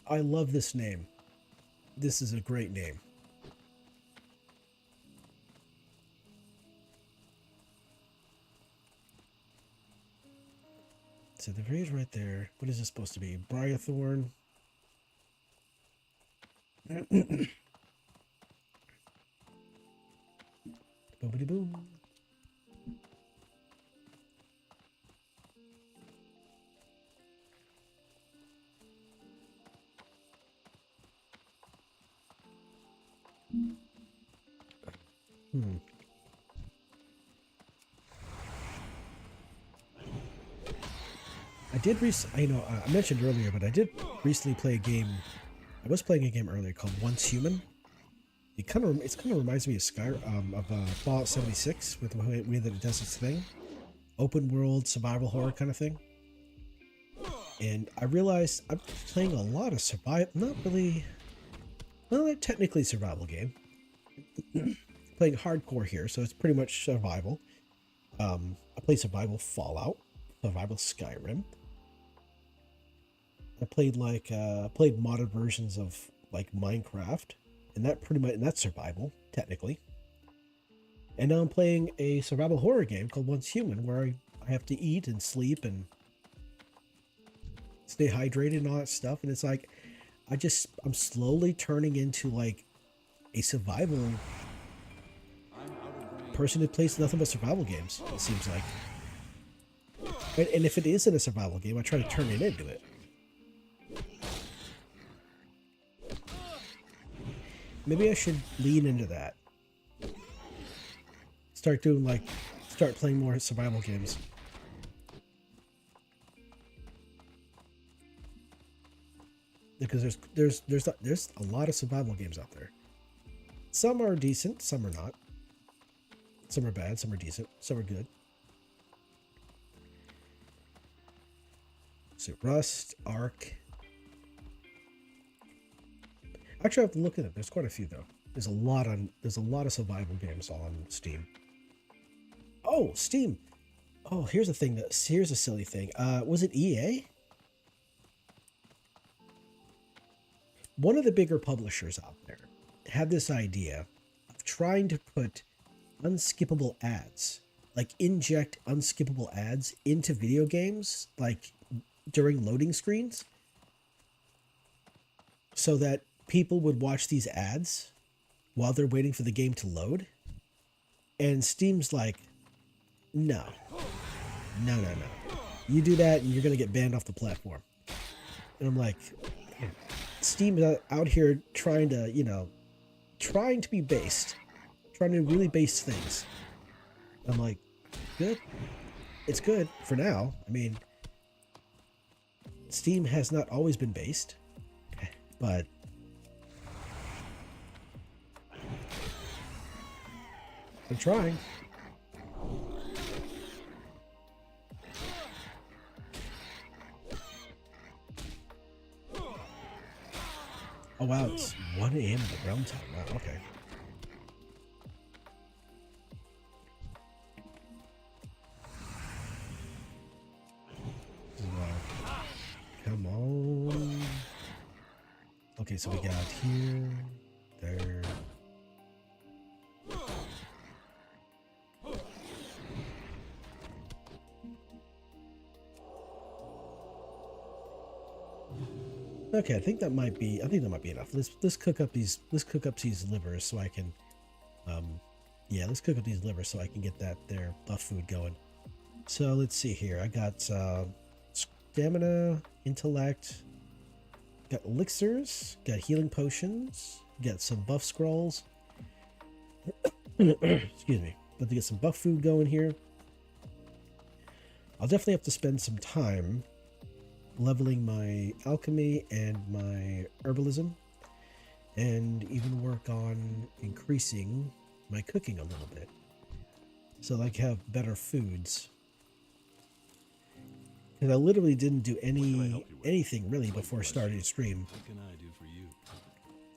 A: I love this name. This is a great name. So the phrase right there. What is this supposed to be? Briarthorn. Boobity boom. I mentioned earlier, but I did recently play a game. I was playing a game earlier called Once Human. It kind of reminds me of Fallout 76 with the way that it does its thing, open world survival horror kind of thing. And I realized I'm playing a lot of technically survival game. Playing hardcore here, so it's pretty much survival. I played survival Fallout, survival Skyrim. I played played modded versions of like Minecraft, and that's survival technically. And now I'm playing a survival horror game called Once Human, where I have to eat and sleep and stay hydrated and all that stuff. And it's like I'm slowly turning into like a survival person who plays nothing but survival games. It seems like, and if it isn't a survival game, I try to turn it into it. Maybe I should lean into that. Start playing more survival games. Because there's a lot of survival games out there. Some are decent, some are not. Some are bad, some are decent, some are good. So Rust, Ark. Actually, I have to look at it. There's quite a few though. There's a lot of survival games on Steam. Oh, Steam. Oh, here's a silly thing. Was it EA? One of the bigger publishers out there had this idea of trying to put unskippable ads, like inject unskippable ads into video games, like during loading screens, so that people would watch these ads while they're waiting for the game to load. And Steam's like, no. no, no, no. You do that and you're going to get banned off the platform. And I'm like, Steam is out here trying to, trying to be based. Trying to really base things. I'm like, good. It's good for now. I mean, Steam has not always been based, but I'm trying. Oh wow, it's 1 a.m. in the realm time. Wow, okay. Come on. Okay, so we got here, there. Okay, I think that might be enough. Let's cook up these livers so I can yeah, let's cook up these livers so I can get their buff food going. So let's see here. I got stamina, intellect, got elixirs, got healing potions, got some buff scrolls. Excuse me. About to get some buff food going here. I'll definitely have to spend some time leveling my alchemy and my herbalism, and even work on increasing my cooking a little bit so that I can have better foods. Because I literally didn't do anything really before starting to stream.
C: What can I do for you?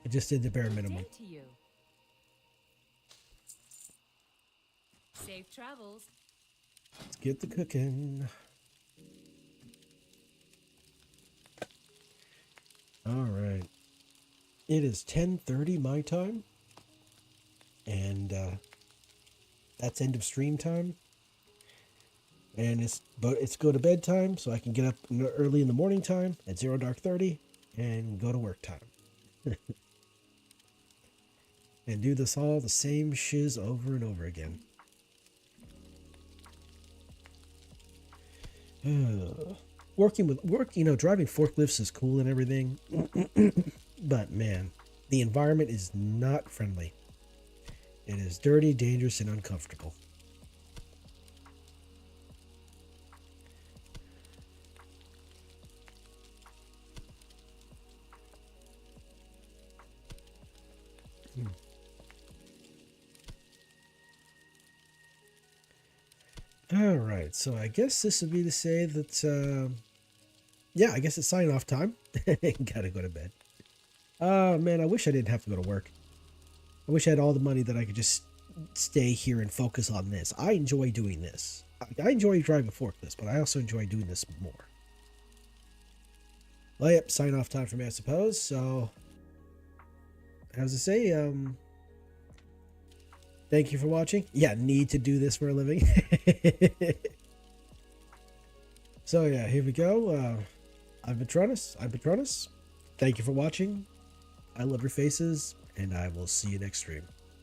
A: I just did the bare minimum.
D: Good to you. Safe travels.
A: Let's get the cooking. All right. It is 10:30 my time, and that's end of stream time. And it's go to bed time, so I can get up early in the morning time at 0 dark 30 and go to work time. And do this all the same shiz over and over again. Driving forklifts is cool and everything, but man, the environment is not friendly. It is dirty, dangerous, and uncomfortable. All right, so I guess this would be to say that, yeah, I guess it's sign off time. Gotta go to bed. Oh man, I wish I didn't have to go to work. I wish I had all the money that I could just stay here and focus on this. I enjoy doing this. I enjoy driving forklifts, but I also enjoy doing this more. Well, yep, sign off time for me, I suppose. So, how's it say? Thank you for watching. Yeah, need to do this for a living. So yeah, here we go. I'm Patronus. Thank you for watching. I love your faces, and I will see you next stream.